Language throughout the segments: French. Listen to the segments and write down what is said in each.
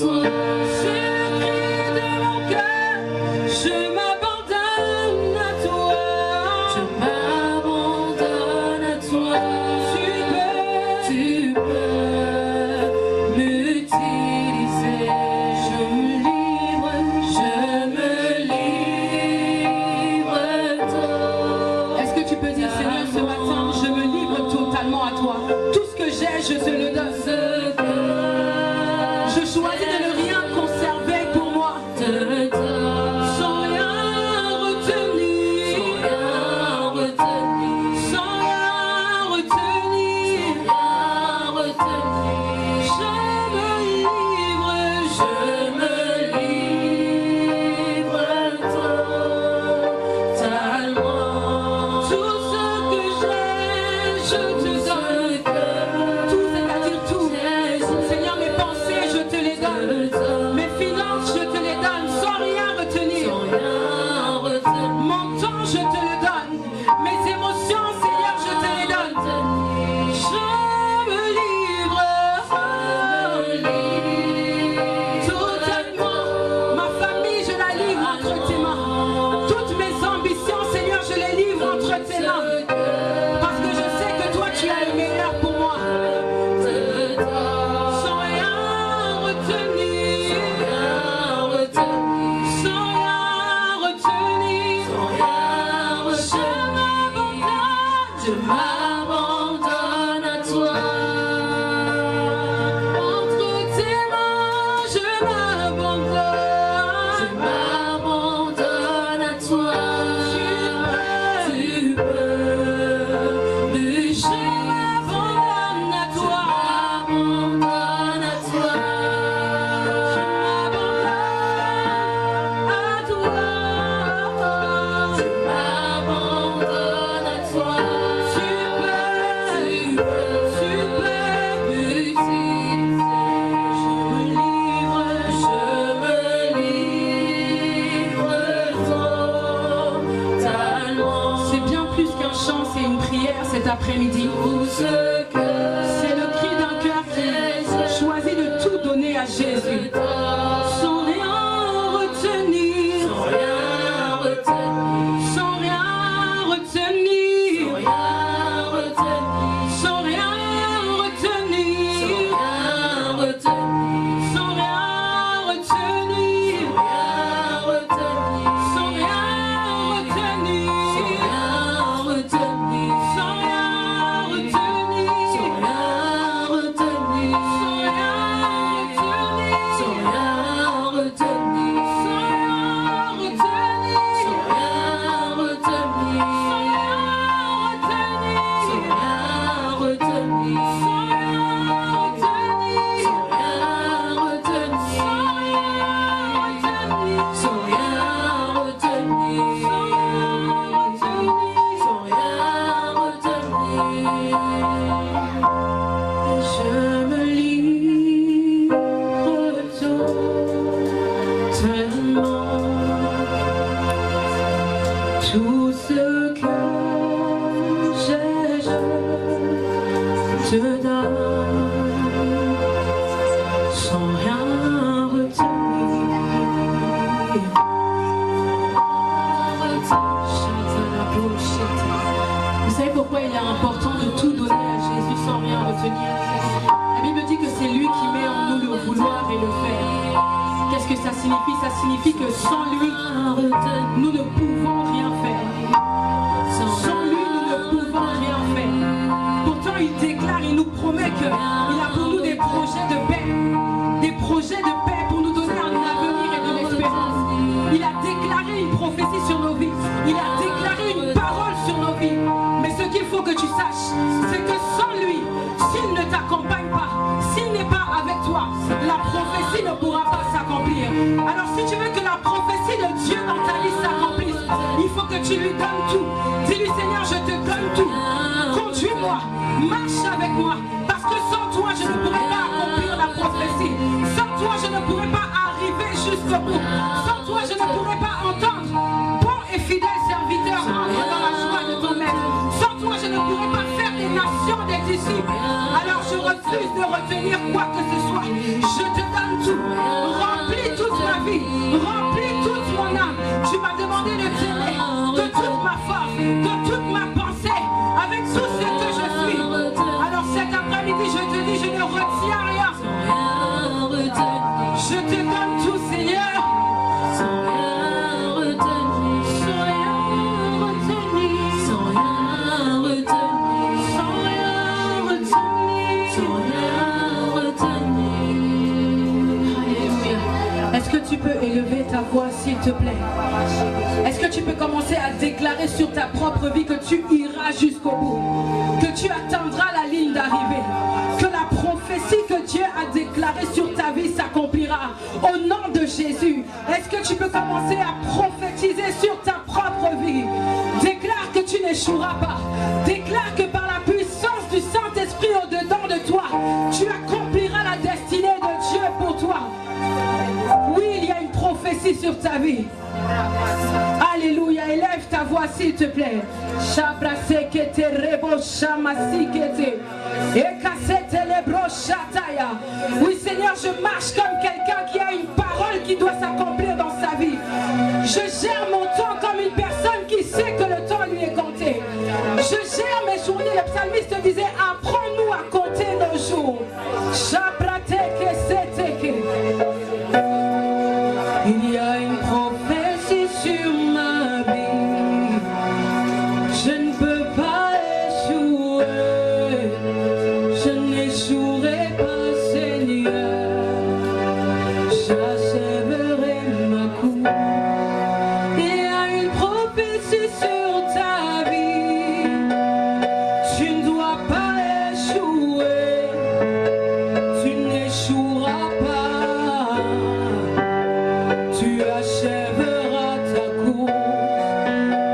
toi. Je te le donne. Je choisis de ne rien conserver pour moi. Sans rien retenir. Sans rien retenir. Je me livre totalement. Tout ce que j'ai, je te donne. Mes finances, je te les donne sans rien retenir. Mon temps, je te le donne. Mes émotions, Seigneur, je te les donne. Je me livre totalement. Ma famille, je la livre entre tes mains. Toutes mes ambitions, Seigneur, je les livre entre tes mains. Parce que je sais que toi, tu as le meilleur pour moi. Je m'abandonne à toi. Entre tes mains, je m'abandonne. Je m'abandonne à toi. Tu peux. Mais je m'abandonne à toi. Je m'abandonne à toi. Je m'abandonne à toi. Je m'abandonne à toi. Cet après-midi, c'est le cri d'un cœur qui choisit de tout donner à Jésus, sans rien retenir, sans rien retenir, sans rien retenir, sans rien retenir, sans rien tout ce que j'ai, je te donne sans rien retenir. Vous savez pourquoi il est important de tout donner à Jésus sans rien retenir? La Bible dit que c'est lui qui met en nous le vouloir et le faire. Qu'est-ce que ça signifie? Ça signifie que sans lui, nous ne pouvons rien faire. Sans lui, nous ne pouvons rien faire. Pourtant, il déclare, il nous promet qu'il a pour nous des projets de paix. Des projets de paix pour nous donner un avenir et de l'espérance. Il a déclaré une prophétie sur nos vies. Il a déclaré une parole sur nos vies. Mais ce qu'il faut que tu saches, c'est que sans lui, s'il ne t'accompagne pas, s'il n'est pas avec toi, la prophétie ne pourra pas s'accomplir. Alors si tu veux que la prophétie de Dieu dans ta vie s'accomplisse, il faut que tu lui donnes tout. Dis-lui, Seigneur, je te donne tout. Conduis-moi, marche avec moi, parce que sans toi, je ne pourrais pas accomplir la prophétie. Sans toi, je ne pourrais pas arriver jusqu'au bout. Sans toi, je ne pourrais pas entendre. Bon et fidèle serviteur, entre dans la joie de ton maître. Sans toi, je ne pourrais pas faire des nations des disciples. Alors je refuse de retenir quoi que ce soit. Je te donne tout. Remplis toute ma vie, remplis toute mon âme. Tu m'as demandé de t'aimer de toute ma force, de toute ma pensée, avec tout ce que je suis. Alors cet après-midi, je te dis, je ne retiens rien. Je te donne tout, Seigneur. Sans rien retenir, sans rien retenir, sans rien retenir, sans rien retenir. Alléluia. Est-ce que tu peux élever ta voix, s'il te plaît? Est-ce que tu peux commencer à déclarer sur ta propre vie que tu iras jusqu'au bout, que tu atteindras la ligne d'arrivée, que la prophétie que Dieu a déclarée sur ta vie s'accomplira au nom de Jésus? Est-ce que tu peux commencer à prophétiser sur ta propre vie? Déclare que tu n'échoueras pas. Déclare que par la puissance du Saint-Esprit au-dedans de toi, tu accompliras la destinée de Dieu pour toi. Oui, il y a une prophétie sur ta vie. Alléluia, élève ta voix s'il te plaît. Oui Seigneur, je marche comme quelqu'un qui a une parole qui doit s'accomplir dans sa vie. Je gère mon temps comme une personne qui sait que le temps lui est compté. Je gère mes journées. Le psalmiste disait, apprends-nous à compter nos jours. Il y a une prophétie sur ma vie. Je ne peux pas échouer. Je n'échouerai pas, Seigneur. J'achèverai ma course. Il y a une prophétie sur ta vie. Tu ne dois pas échouer. Tu n'échoueras pas. Tu achèveras ta course.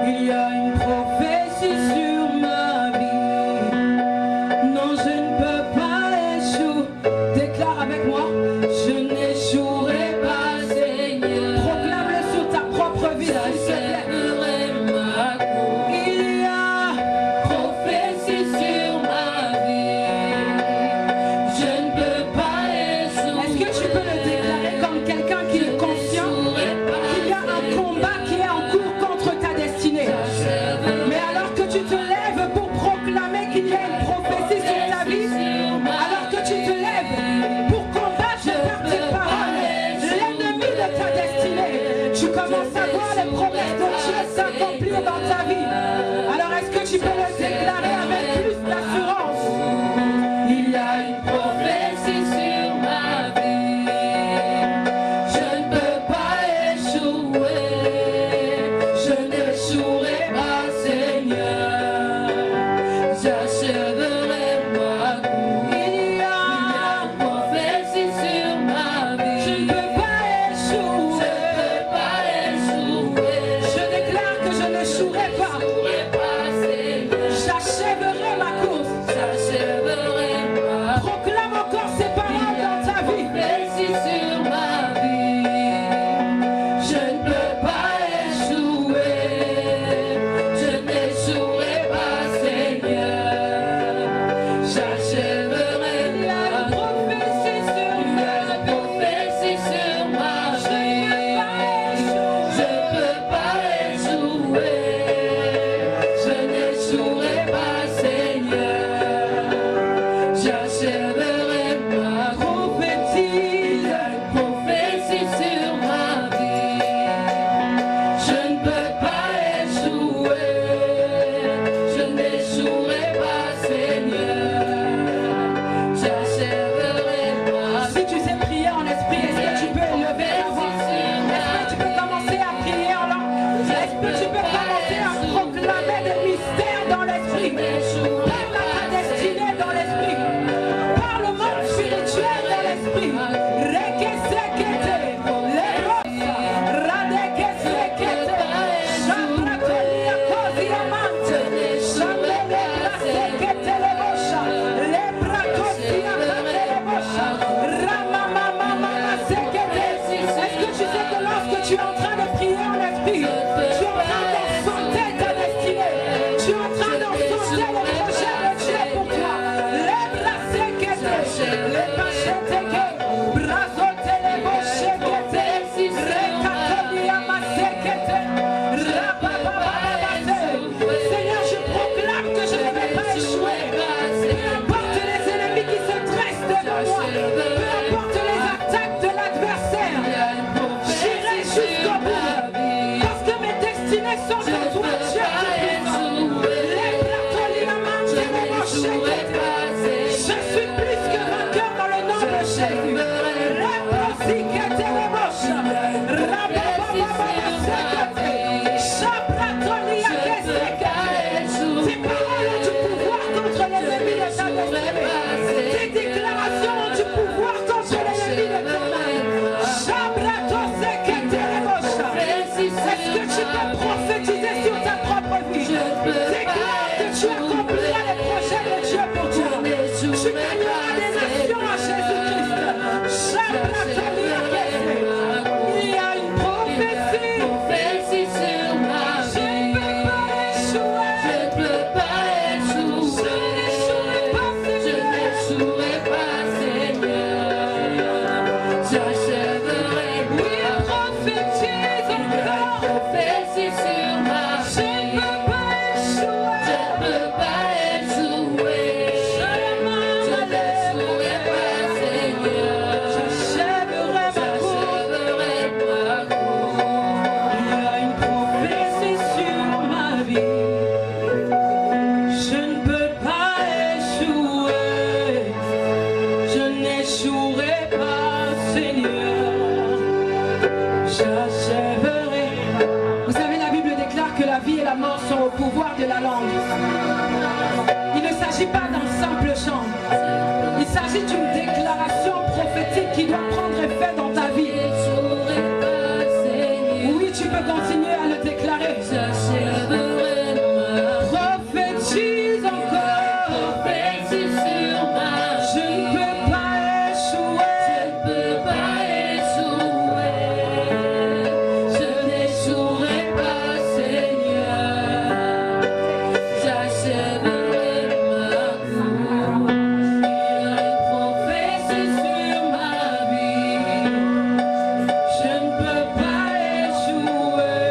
Il y a une prophétie sur ma vie. Non, je ne peux pas échouer. Déclare avec moi. Je n'échouerai pas, Seigneur. Proclame-le sur ta propre vie, s'il te plaît. Il y a prophétie sur ma vie. Je ne peux pas échouer. Est-ce que tu peux le déclarer comme quelqu'un qui est conscient qu'il y a un combat qui est en cours contre ta destinée? Mais alors que tu te lèves pour proclamer qu'il y a une prophétie sur ta vie, alors que tu te lèves pour combattre par tes paroles l'ennemi de ta destinée, tu commences à voir les promesses de Dieu s'accomplir dans ta vie. Alors est-ce que tu peux le déclarer avec plus d'assurance? Il y a une prophétie sur ma vie. Je ne peux pas échouer. Je n'échouerai pas, Seigneur. J'achèverai ma course. Il y a une prophétie sur ma vie. Je ne peux pas échouer. Je ne peux pas échouer. Je déclare que je n'échouerai pas. pouvoir de la langue. Il ne s'agit pas d'un simple chant. Il s'agit d'une déclaration prophétique qui doit prendre effet dans ta vie. Oui, tu peux continuer à le déclarer. Prophétise encore. Prophétise sur ma vie. Je ne peux pas échouer. Je ne peux pas échouer. Je n'échouerai pas, Seigneur. J'achèverai ma course. Il y a une prophétie sur ma vie. Je ne peux pas échouer.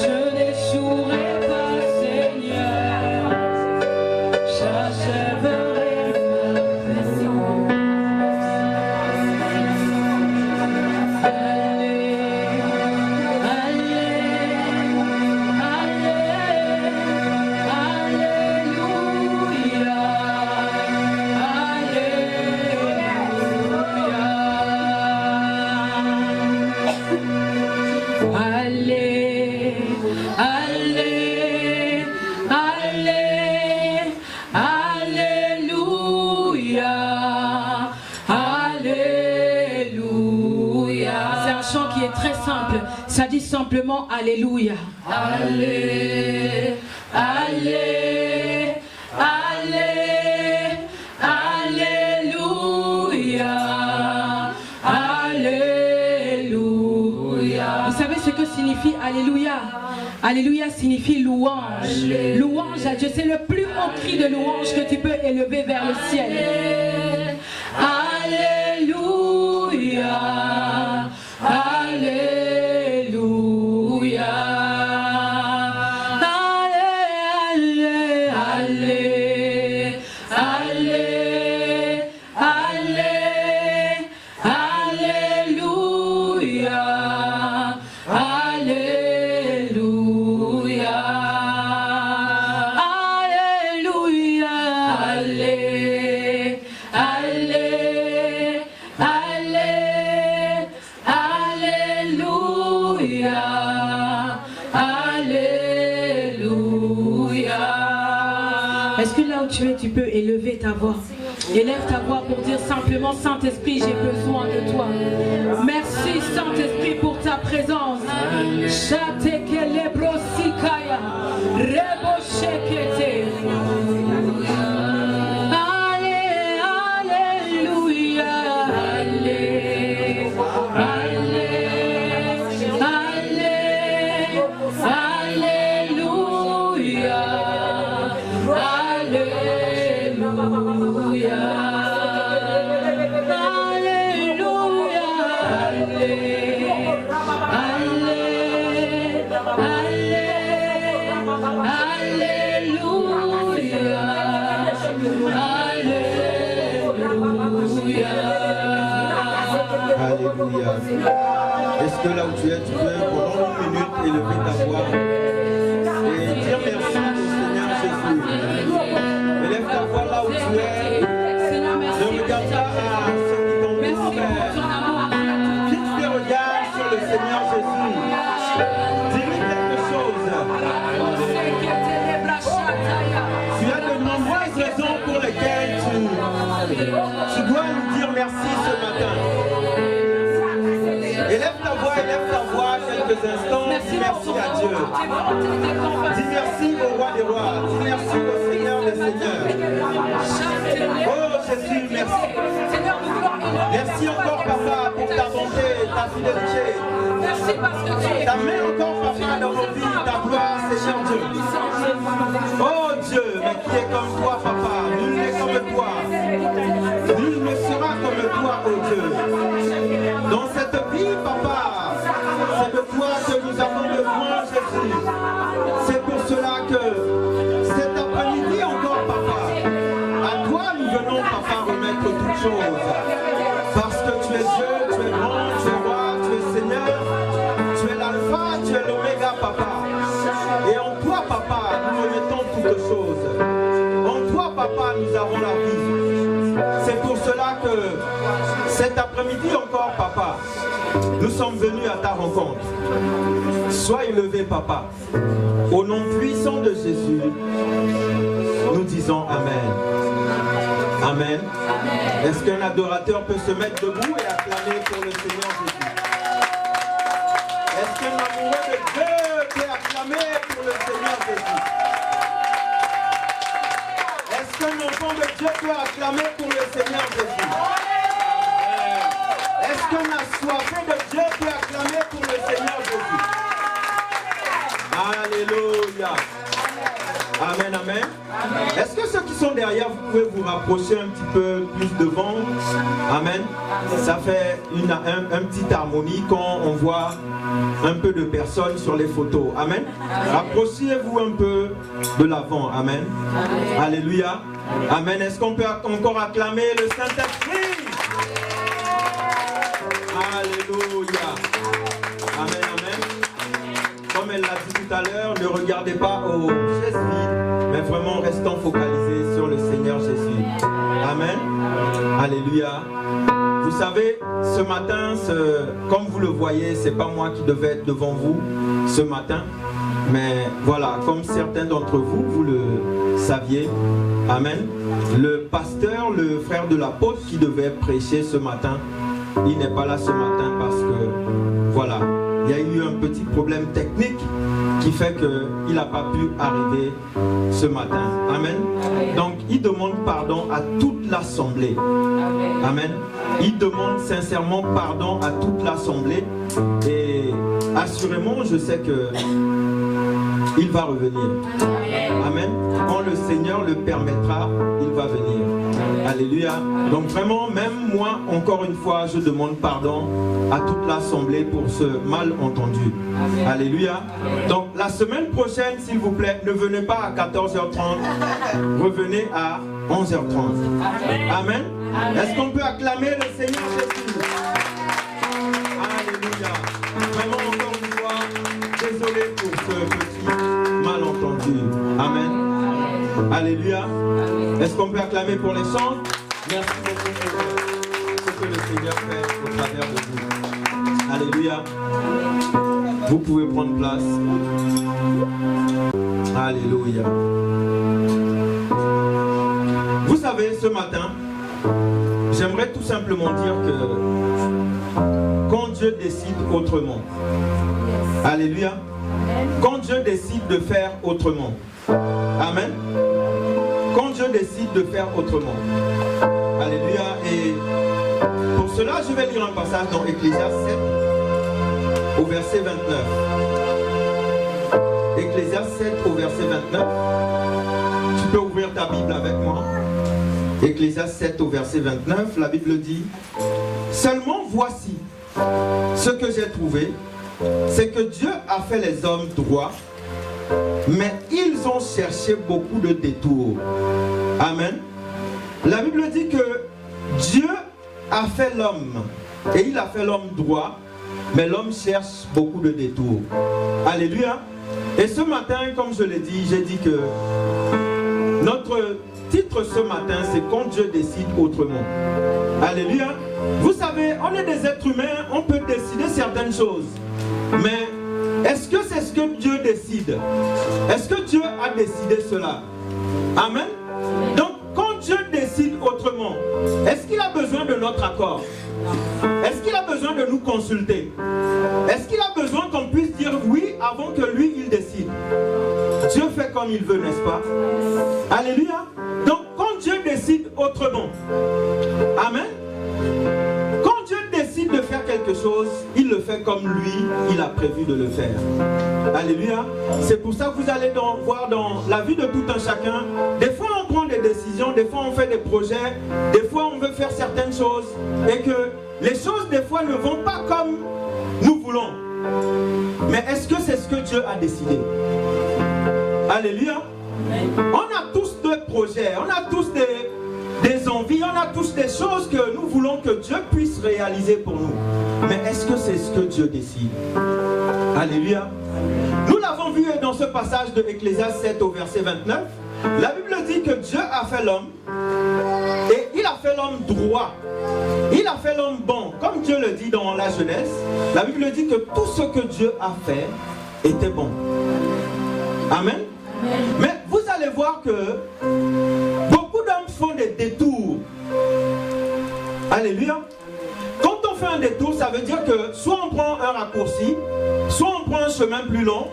Je n'échouerai pas, Seigneur. J'achèverai ma mission. Allez, allez, allez, alléluia, alléluia. C'est un chant qui est très simple. Ça dit simplement alléluia. Allez, allez, allez, alléluia, alléluia. Vous savez ce que signifie alléluia? Alléluia signifie louange. Louange à Dieu, c'est le plus haut cri de louange que tu peux élever vers le ciel. Alléluia, alléluia. Allez, allez, allez, allez, alléluia, alléluia, alléluia, allez, allez, allez, alléluia, alléluia. Est-ce que là où tu es, tu peux élever ta voix? Élève ta voix pour dire simplement: Saint-Esprit, j'ai besoin de toi. Merci Saint-Esprit pour ta présence. Shatekelebrossikaya, reboshekete. Allez, alléluia, allez, allez, allez, alléluia, alléluia, alléluia, Alléluia. Est-ce que là où tu es, tu peux pendant une minute élever ta voix et dire merci au Seigneur Jésus. Élève ta voix là où tu es. Ne regarde pas à ceux qui t'ont fait. Fixe tes regards sur le Seigneur Jésus. Dis-lui quelque chose. Tu as de nombreuses raisons pour lesquelles tu dois lui dire merci ce matin. Élève ta voix quelques instants. Dis merci à Dieu. Dis merci au roi des rois. Dis merci au Seigneur des seigneurs. Oh Jésus, merci. Merci encore Papa pour ta bonté, ta fidélité. Merci parce que tu es. Ta main encore Papa dans nos vies, ta gloire Seigneur Dieu. Oh Dieu, mais qui est comme toi Papa? Nul n'est comme toi. Nul ne sera comme toi, oh Dieu. Dans cette vie Papa, c'est de toi que nous avons besoin Jésus. C'est pour cela que cet après-midi encore Papa, à toi nous venons Papa remettre toutes choses. Parce que tu es Dieu, tu es grand, tu es roi, tu es Seigneur, tu es l'alpha, tu es l'oméga Papa. Et en toi Papa, nous remettons toutes choses. En toi Papa, nous avons la vie. C'est pour cela que cet après-midi encore Papa, nous sommes venus à ta rencontre. Sois élevé Papa. Au nom puissant de Jésus, nous disons Amen. Amen. Est-ce qu'un adorateur peut se mettre debout et acclamer pour le Seigneur Jésus? Est-ce qu'un amoureux de Dieu peut acclamer pour le Seigneur Jésus? Est-ce qu'un enfant de Dieu peut acclamer pour le Seigneur Jésus? Est-ce qu'un assoiffé de Dieu peut acclamer pour le Seigneur Jésus? Alléluia. Amen, amen. Est-ce que ceux qui sont derrière, vous pouvez vous rapprocher un petit peu plus devant? Amen. Ça fait un petit harmonie quand on voit un peu de personnes sur les photos. Amen. Rapprochez-vous un peu de l'avant. Amen. Alléluia. Amen. Est-ce qu'on peut encore acclamer le Saint-Esprit? Alléluia. Amen, amen. Comme elle l'a dit tout à l'heure, ne regardez pas aux chaises vides, mais vraiment restons focalisés sur le Seigneur Jésus. Amen. Alléluia. Vous savez, ce matin, comme vous le voyez, c'est pas moi qui devais être devant vous ce matin. Mais voilà, comme certains d'entre vous, vous le saviez. Amen. Le pasteur, le frère de l'apôtre qui devait prêcher ce matin, il n'est pas là ce matin parce que, voilà, il y a eu un petit problème technique qui fait qu'il n'a pas pu arriver ce matin. Amen. Donc, il demande pardon à toute l'assemblée. Amen. Il demande sincèrement pardon à toute l'assemblée. Et assurément, je sais que il va revenir. Amen. Quand le Seigneur le permettra, il va venir. Alléluia. Donc vraiment, même moi, encore une fois, je demande pardon à toute l'assemblée pour ce malentendu. Alléluia. Donc la semaine prochaine, s'il vous plaît, ne venez pas à 14h30, revenez à 11h30. Amen. Est-ce qu'on peut acclamer le Seigneur Jésus? Alléluia. Vraiment, encore une fois, désolé pour ce petit malentendu. Amen. Alléluia. Est-ce qu'on peut acclamer pour les chants? Merci beaucoup pour ce que le Seigneur fait au travers de vous. Alléluia. Vous pouvez prendre place. Alléluia. Vous savez, ce matin, j'aimerais tout simplement dire que quand Dieu décide autrement, alléluia, quand Dieu décide de faire autrement, amen, quand Dieu décide de faire autrement, alléluia, et pour cela je vais lire un passage dans Ecclésiaste 7 au verset 29. Ecclésiaste 7 au verset 29. Tu peux ouvrir ta Bible avec moi. Ecclésiaste 7 au verset 29, la Bible dit: seulement voici ce que j'ai trouvé, c'est que Dieu a fait les hommes droits, mais ils ont cherché beaucoup de détours. Amen. La Bible dit que Dieu a fait l'homme, et il a fait l'homme droit, mais l'homme cherche beaucoup de détours. Alléluia. Et ce matin, comme je l'ai dit, j'ai dit que notre titre ce matin, c'est quand Dieu décide autrement. Alléluia. Vous savez, on est des êtres humains, on peut décider certaines choses. Mais est-ce que c'est ce que Dieu décide? Est-ce que Dieu a décidé cela? Amen. Donc, quand Dieu décide autrement, est-ce qu'il a besoin de notre accord? Est-ce qu'il a besoin de nous consulter? Est-ce qu'il a besoin qu'on puisse dire oui avant que lui, il décide? Dieu fait comme il veut, n'est-ce pas? Alléluia. Donc, quand Dieu décide autrement, amen, quand Dieu décide de faire quelque chose, il le fait comme lui, il a prévu de le faire. Alléluia. C'est pour ça que vous allez voir dans la vie de tout un chacun, des fois on prend des décisions, des fois on fait des projets, des fois on veut faire certaines choses, et que les choses des fois ne vont pas comme nous voulons. Mais est-ce que c'est ce que Dieu a décidé? Alléluia. On a tous des projets, on a tous des envies, on a tous des choses que nous voulons que Dieu puisse réaliser pour nous. Mais est-ce que c'est ce que Dieu décide? Alléluia. Nous l'avons vu dans ce passage de Ecclésiaste 7 au verset 29. La Bible dit que Dieu a fait l'homme et il a fait l'homme droit. Il a fait l'homme bon. Comme Dieu le dit dans la Genèse, la Bible dit que tout ce que Dieu a fait était bon. Amen. Mais vous allez voir que beaucoup d'hommes font des détours. Alléluia. Quand on fait un détour, ça veut dire que soit on prend un raccourci, soit on prend un chemin plus long,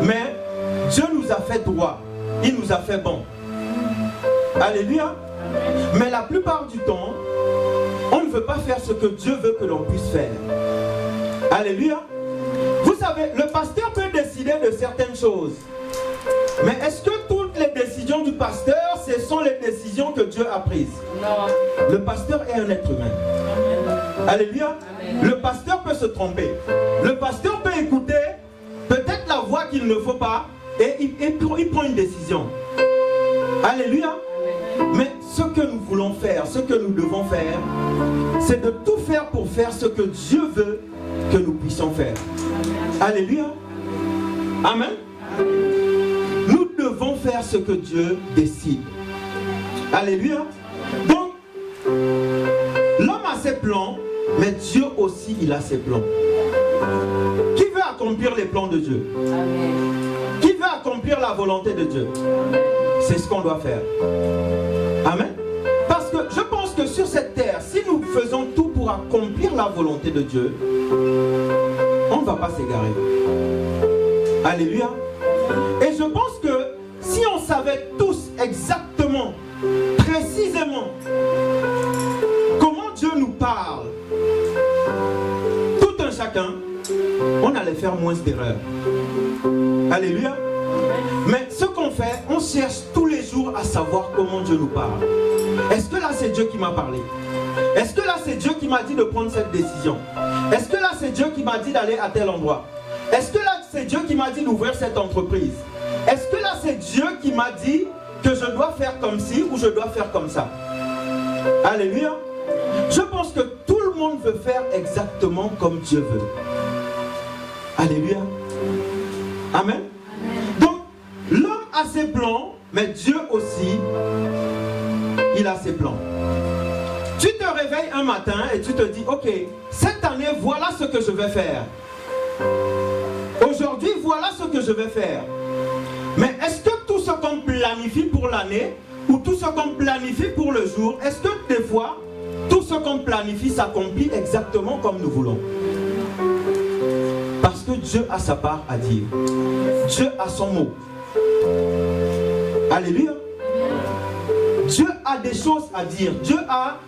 mais Dieu nous a fait droit, il nous a fait bon. Alléluia. Mais la plupart du temps, on ne veut pas faire ce que Dieu veut que l'on puisse faire. Alléluia. Vous savez, le pasteur peut décider de certaines choses. Mais est-ce que toutes les décisions du pasteur, ce sont les décisions que Dieu a prises? Non. Le pasteur est un être humain. Amen. Alléluia. Amen. Le pasteur peut se tromper. Le pasteur peut écouter peut-être la voix qu'il ne faut pas et il prend une décision. Alléluia. Amen. Mais ce que nous voulons faire, ce que nous devons faire, c'est de tout faire pour faire ce que Dieu veut que nous puissions faire. Amen. Alléluia. Amen. Amen. Nous devons faire ce que Dieu décide. Alléluia. Donc, l'homme a ses plans, mais Dieu aussi, il a ses plans. Qui veut accomplir les plans de Dieu? Amen. Qui veut accomplir la volonté de Dieu? C'est ce qu'on doit faire. Amen. Parce que je pense que sur cette terre, si nous faisons tout pour accomplir la volonté de Dieu, on ne va pas s'égarer. Alléluia. Et je pense que si on savait tous exactement, précisément, comment Dieu nous parle, tout un chacun, on allait faire moins d'erreurs. Alléluia. Mais ce qu'on fait, on cherche tous les jours à savoir comment Dieu nous parle. Est-ce que là c'est Dieu qui m'a parlé? Est-ce que là c'est Dieu qui m'a dit de prendre cette décision? Est-ce que là c'est Dieu qui m'a dit d'aller à tel endroit? Est-ce que là c'est Dieu qui m'a dit d'ouvrir cette entreprise? Est-ce que là c'est Dieu qui m'a dit que je dois faire comme ci ou je dois faire comme ça? Alléluia. Je pense que tout le monde veut faire exactement comme Dieu veut. Alléluia. Amen. Donc l'homme a ses plans, mais Dieu aussi, il a ses plans. Tu te réveilles un matin et tu te dis, ok, cette année, voilà ce que je vais faire. Aujourd'hui, voilà ce que je vais faire. Mais est-ce que tout ce qu'on planifie pour l'année ou tout ce qu'on planifie pour le jour, est-ce que des fois, tout ce qu'on planifie s'accomplit exactement comme nous voulons? Parce que Dieu a sa part à dire. Dieu a son mot. Alléluia. Dieu a des choses à dire. Dieu a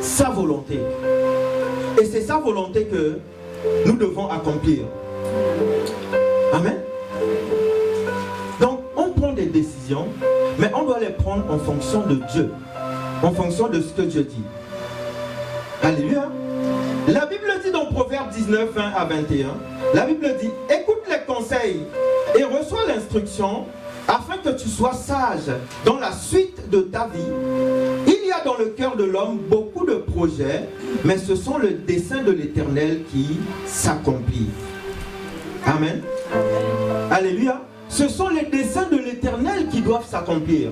sa volonté. Et c'est sa volonté que nous devons accomplir. Amen. Donc, on prend des décisions, mais on doit les prendre en fonction de Dieu. En fonction de ce que Dieu dit. Alléluia. La Bible dit dans Proverbe 19, 1 à 21, la Bible dit, écoute les conseils et reçois l'instruction afin que tu sois sage dans la suite de ta vie. Il y a dans le cœur de l'homme beaucoup de projets, mais ce sont le dessein de l'Éternel qui s'accomplit. Amen. Alléluia. Ce sont les desseins de l'Éternel qui doivent s'accomplir.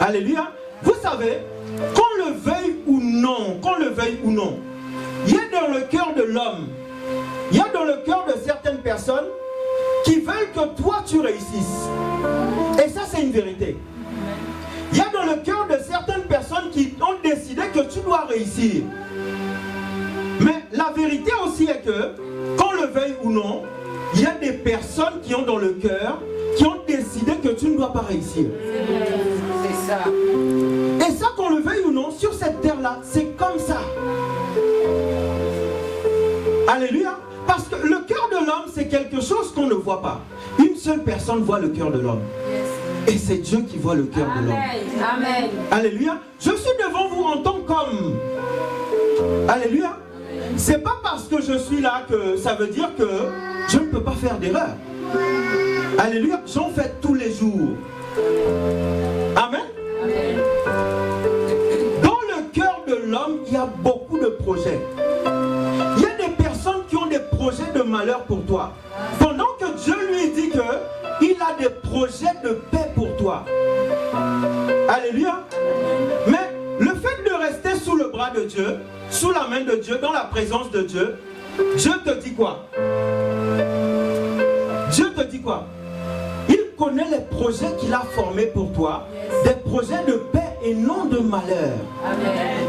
Alléluia. Vous savez, qu'on le veuille ou non, il y a dans le cœur de l'homme, il y a dans le cœur de certaines personnes qui veulent que toi tu réussisses. Et ça c'est une vérité. Il y a dans le cœur de certaines personnes qui ont décidé que tu dois réussir. Mais la vérité aussi est que, qu'on le veuille ou non, il y a des personnes qui ont dans le cœur, qui ont décidé que tu ne dois pas réussir. C'est ça. Et ça, qu'on le veuille ou non, sur cette terre-là, c'est comme ça. Alléluia. Parce que le cœur de l'homme, c'est quelque chose qu'on ne voit pas. Une seule personne voit le cœur de l'homme. Et c'est Dieu qui voit le cœur de l'homme. Amen. Alléluia. Je suis devant vous en tant qu'homme. Alléluia. C'est pas parce que je suis là que ça veut dire que je ne peux pas faire d'erreur. Alléluia. J'en fais tous les jours. Amen. Dans le cœur de l'homme, il y a beaucoup de projets. Il y a des personnes qui ont des projets de malheur pour toi. Pendant que Dieu lui dit qu'il a des projets de paix pour toi. Alléluia. Mais le fait de rester sous le bras de Dieu, sous la main de Dieu, dans la présence de Dieu, Dieu te dit quoi? Dieu te dit dit quoi? Il connaît les projets qu'il a formés pour toi, des projets de paix et non de malheur. Amen.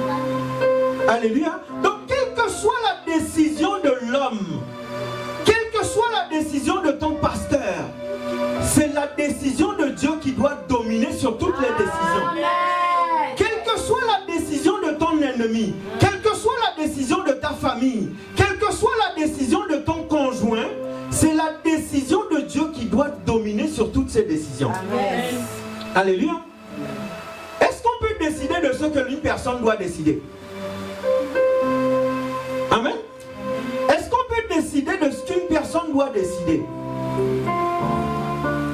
Alléluia. Donc, quelle que soit la décision de l'homme, quelle que soit la décision de ton pasteur, c'est la décision de Dieu qui doit dominer sur toutes les décisions. Amen. Quelle que soit la décision de ton ennemi, quelle que soit la décision de ta famille, quelle que soit la décision de ton conjoint, c'est la décision de Dieu qui doit dominer sur toutes ces décisions. Amen. Alléluia. Est-ce qu'on peut décider de ce que une personne doit décider? Amen. Est-ce qu'on peut décider de ce qu'une personne doit décider?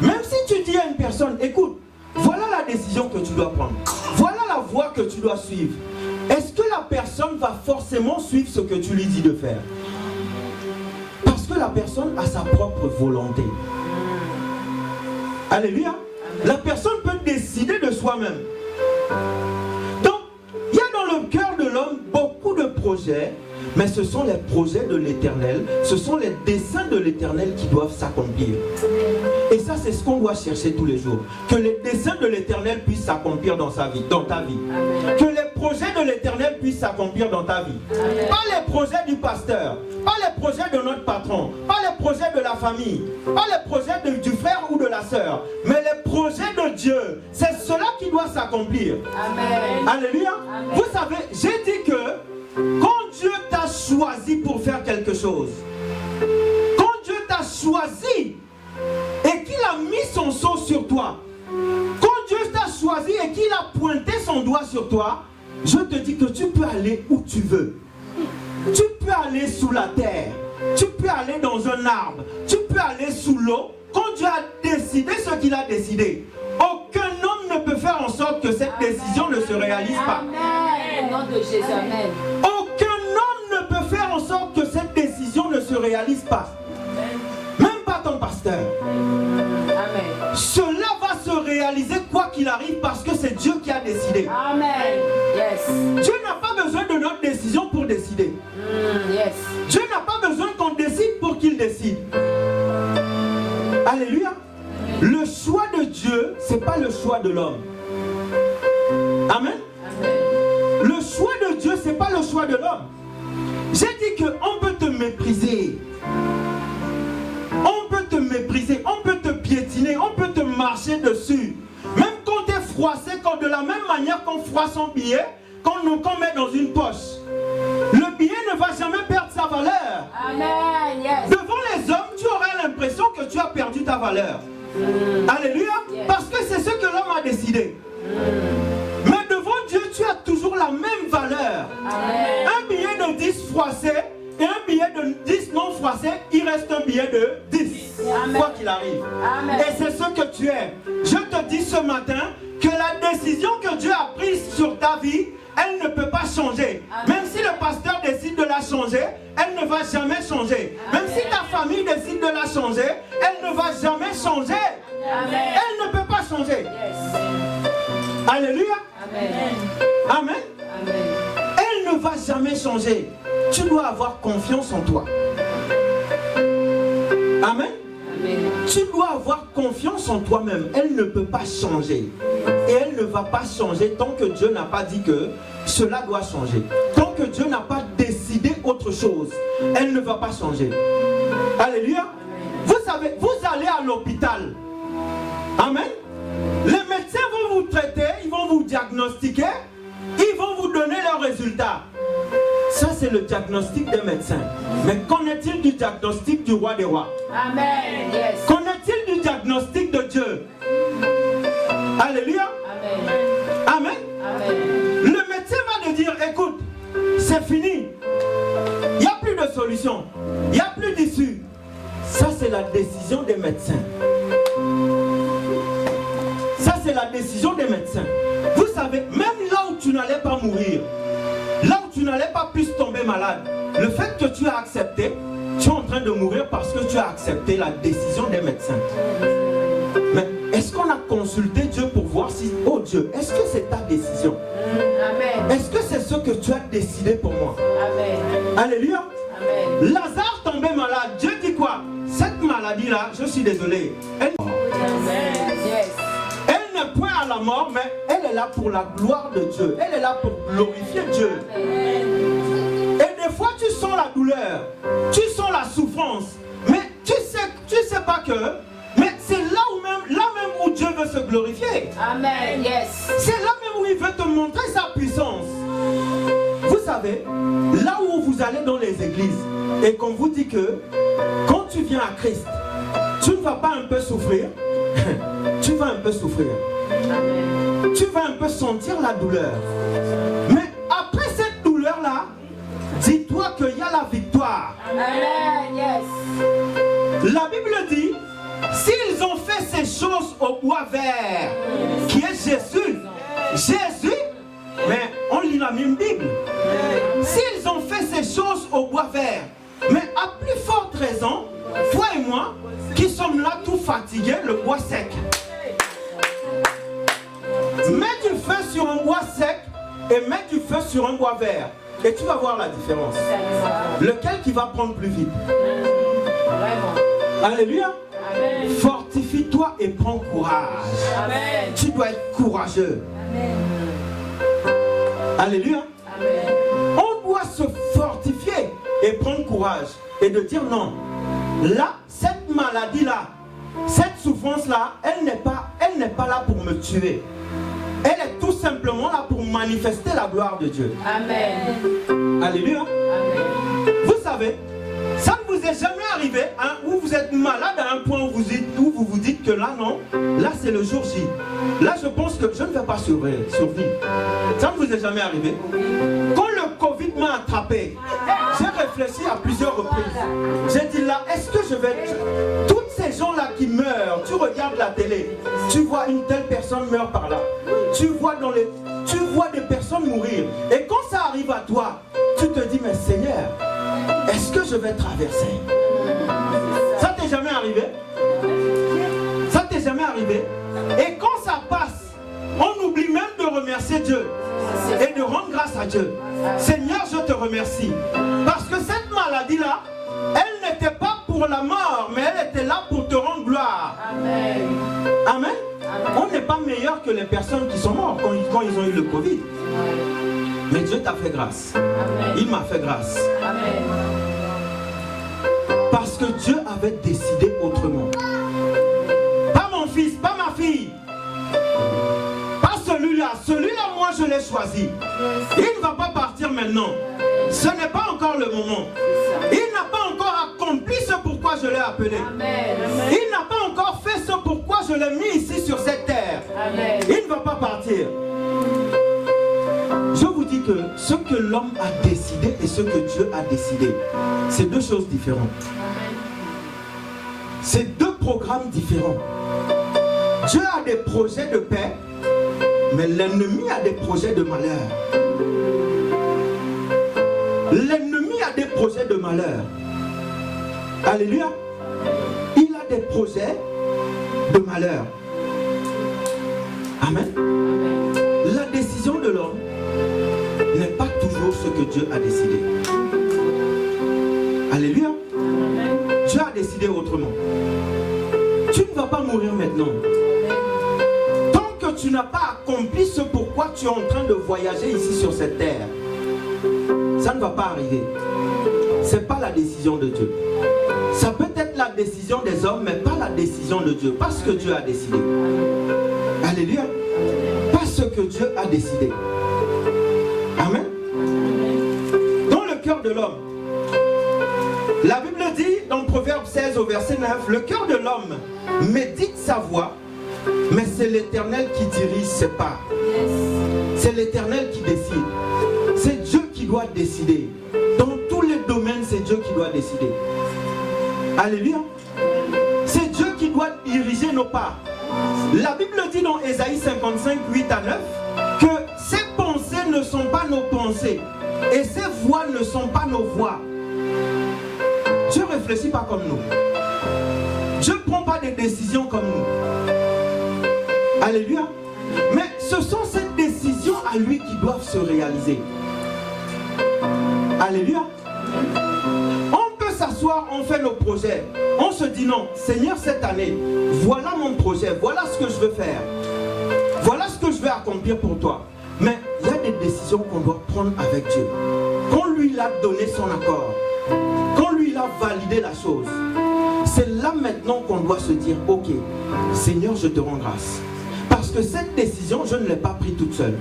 Même si tu dis à une personne, écoute, voilà la décision que tu dois prendre, voilà la voie que tu dois suivre, est-ce que la personne va forcément suivre ce que tu lui dis de faire? Parce que la personne a sa propre volonté. Alléluia. La personne peut décider de soi-même. Donc, il y a dans le cœur de l'homme beaucoup de projets, mais ce sont les projets de l'Éternel, ce sont les desseins de l'Éternel qui doivent s'accomplir. Et ça, c'est ce qu'on doit chercher tous les jours. Que les desseins de l'Éternel puissent s'accomplir dans sa vie, dans ta vie. Amen. Que les projets de l'Éternel puissent s'accomplir dans ta vie. Amen. Pas les projets du pasteur, pas les projets de notre patron, pas les projets de la famille, pas les projets du frère ou de la sœur, mais les projets de Dieu. C'est cela qui doit s'accomplir. Amen. Alléluia. Amen. Vous savez, j'ai dit que quand Dieu t'a choisi pour faire quelque chose, quand Dieu t'a choisi et qu'il a mis son sceau sur toi, quand Dieu t'a choisi et qu'il a pointé son doigt sur toi, je te dis que tu peux aller où tu veux. Tu peux aller sous la terre, tu peux aller dans un arbre, tu peux aller sous l'eau. Quand Dieu a décidé ce qu'il a décidé, aucun homme ne peut faire en sorte que cette décision ne se réalise pas. Amen. Au nom de Jésus. Amen. Aucun homme ne peut faire en sorte que cette décision ne se réalise pas. Même pas ton pasteur. Amen. Cela va se réaliser quoi qu'il arrive parce que c'est Dieu qui a décidé. Amen. Yes. Dieu n'a pas besoin de notre décision pour décider. Yes. Dieu n'a pas besoin qu'on décide pour qu'il décide. Alléluia. Le choix de Dieu, ce n'est pas le choix de l'homme. Amen. Amen. Le choix de Dieu, ce n'est pas le choix de l'homme. J'ai dit qu'on peut te mépriser. On peut te mépriser, on peut te piétiner, on peut te marcher dessus. Même quand tu es froissé, quand de la même manière qu'on froisse un billet, qu'on met dans une poche. Le billet ne va jamais perdre sa valeur. Amen. Yes. Devant les hommes, tu auras l'impression que tu as perdu ta valeur. Alléluia. Parce que c'est ce que l'homme a décidé. Mais devant Dieu, tu as toujours la même valeur. Amen. Un billet de 10 froissé et un billet de 10 non froissé, il reste un billet de 10. Amen. Quoi qu'il arrive. Amen. Et c'est ce que tu es. Je te dis ce matin que la décision que Dieu a prise sur ta vie, elle ne peut pas changer. Amen. Même si le pasteur décide de la changer, elle ne va jamais changer. Amen. Même si ta famille décide de la changer, elle ne va jamais changer. Amen. Elle ne peut pas changer. Yes. Alléluia. Amen. Amen. Amen. Elle ne va jamais changer. Tu dois avoir confiance en toi. Amen. Amen. Tu dois avoir confiance en toi-même. Elle ne peut pas changer. Et elle ne va pas changer tant que Dieu n'a pas dit que cela doit changer. Tant que Dieu n'a pas décidé autre chose, elle ne va pas changer. Alléluia. Vous savez, vous allez à l'hôpital. Amen. Les médecins vont vous traiter, ils vont vous diagnostiquer, ils vont vous donner leurs résultats. Ça, c'est le diagnostic des médecins. Mais qu'en est-il du diagnostic du roi des rois? Amen. Yes. Qu'en est-il du diagnostic de Dieu? Alléluia. Amen. Amen. Amen. Le médecin va te dire, écoute, c'est fini. Il n'y a plus de solution. Il n'y a plus d'issue. Ça, c'est la décision des médecins. Ça, c'est la décision des médecins. Vous savez, même là où tu n'allais pas mourir, là où tu n'allais pas plus tomber malade, le fait que tu as accepté, tu es en train de mourir parce que tu as accepté la décision des médecins. Mais est-ce qu'on a consulté Dieu pour voir si, oh Dieu, est-ce que c'est ta décision? Amen. Est-ce que c'est ce que tu as décidé pour moi? Amen. Alléluia. Amen. Lazare tombait malade. Dieu dit quoi? Cette maladie maladie-là, je suis désolé, elle n'est point à la mort, mais elle est là pour la gloire de Dieu. Elle est là pour glorifier Dieu. Et des fois, tu sens la douleur, tu sens la souffrance, mais tu sais pas que, mais c'est là même où Dieu veut se glorifier. Amen. Yes. C'est là même où il veut te montrer sa puissance. Vous savez, là où vous allez dans les églises et qu'on vous dit que quand tu viens à Christ, tu ne vas pas un peu souffrir, tu vas un peu souffrir. Amen. Tu vas un peu sentir la douleur. Mais après cette douleur-là, dis-toi qu'il y a la victoire. Amen. Yes. La Bible dit, s'ils ont fait ces choses au bois vert, qui est Jésus, mais on lit la même Bible. S'ils ont fait ces choses au bois vert, mais à plus forte raison, toi et moi, qui sommes là tout fatigués, le bois sec. Mets du feu sur un bois sec et mets du feu sur un bois vert. Et tu vas voir la différence. Lequel qui va prendre plus vite? Vraiment. Alléluia. Amen. Fortifie-toi et prends courage. Amen. Tu dois être courageux. Amen. Alléluia. Amen. On doit se fortifier et prendre courage. Et de dire non. Là, cette maladie-là, cette souffrance-là, elle n'est pas là pour me tuer. Elle est tout simplement là pour manifester la gloire de Dieu. Amen. Alléluia. Amen. Vous savez, ça ne vous est jamais arrivé hein, où vous êtes malade à un point où vous vous dites que là non, là c'est le jour J. Là je pense que je ne vais pas survivre. Ça ne vous est jamais arrivé? Quand le Covid m'a attrapé, j'ai réfléchi à plusieurs reprises. J'ai dit là, est-ce que je vais... Toutes ces gens-là qui meurent, tu regardes la télé, tu vois une telle personne meurt par là. Tu vois des personnes mourir. Et quand ça arrive à toi, tu te dis, mais Seigneur, est-ce que je vais traverser? Ça t'est jamais arrivé? Ça t'est jamais arrivé? Et quand ça passe, on oublie même de remercier Dieu et de rendre grâce à Dieu. Seigneur, je te remercie. Parce que cette maladie-là, elle n'était pas pour la mort, mais elle était là pour te rendre gloire. Amen. Amen. On n'est pas meilleur que les personnes qui sont mortes quand ils ont eu le Covid. Mais Dieu t'a fait grâce. Amen. Il m'a fait grâce. Amen. Parce que Dieu avait décidé autrement. Pas mon fils, pas ma fille. Pas celui-là. Celui-là, moi, je l'ai choisi. Il ne va pas partir maintenant. Ce n'est pas encore le moment. Il n'a pas encore accompli ce pourquoi je l'ai appelé. Amen. Il n'a pas encore fait ce pourquoi je l'ai mis ici sur cette terre. Amen. Il ne va pas partir. Je vous dis que ce que l'homme a décidé et ce que Dieu a décidé, c'est deux choses différentes. C'est deux programmes différents. Dieu a des projets de paix, mais l'ennemi a des projets de malheur. L'ennemi a des projets de malheur. Alléluia. Il a des projets de malheur. Amen. La décision de l'homme n'est pas toujours ce que Dieu a décidé. Alléluia. Dieu a décidé autrement. Tu ne vas pas mourir maintenant. Tant que tu n'as pas accompli ce pourquoi tu es en train de voyager ici sur cette terre, ça ne va pas arriver. Ce n'est pas la décision de Dieu. Ça peut être la décision des hommes, mais pas la décision de Dieu. Parce que Dieu a décidé. Alléluia. Parce que Dieu a décidé. Amen. Dans le cœur de l'homme, la Bible dit dans Proverbe 16 au verset 9, le cœur de l'homme médite sa voie, mais c'est l'Éternel qui dirige ses pas. C'est l'Éternel qui décide. C'est Dieu qui doit décider. Dans tous les domaines, c'est Dieu qui doit décider. Alléluia. C'est Dieu qui doit diriger nos pas. La Bible dit dans Ésaïe 55, 8 à 9 que ses pensées ne sont pas nos pensées et ses voies ne sont pas nos voies. Dieu ne réfléchit pas comme nous. Dieu ne prend pas des décisions comme nous. Alléluia. Mais ce sont ces décisions à lui qui doivent se réaliser. Alléluia. On peut s'asseoir on fait nos projets, on se dit non, Seigneur, cette année, voilà mon projet, voilà ce que je veux faire. Voilà ce que je vais accomplir pour toi. Mais il y a des décisions qu'on doit prendre avec Dieu. Quand lui a donné son accord, quand lui a validé la chose, c'est là maintenant qu'on doit se dire, ok, Seigneur, je te rends grâce. Parce que cette décision, je ne l'ai pas prise toute seule.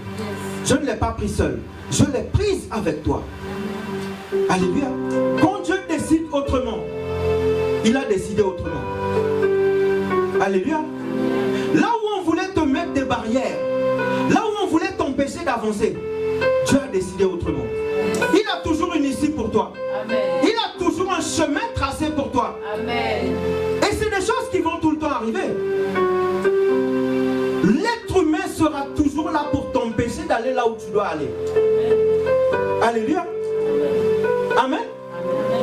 Je ne l'ai pas prise seule. Je l'ai prise avec toi. Alléluia. Quand Dieu décide autrement, il a décidé autrement. Alléluia. Là où on voulait te mettre des barrières, là où on voulait t'empêcher d'avancer, Dieu a décidé autrement. Il a toujours une issue pour toi. Amen. Il a toujours un chemin tracé pour toi. Amen. Et c'est des choses qui vont tout le temps arriver. L'être humain sera toujours là pour t'empêcher d'aller là où tu dois aller. Alléluia. Amen.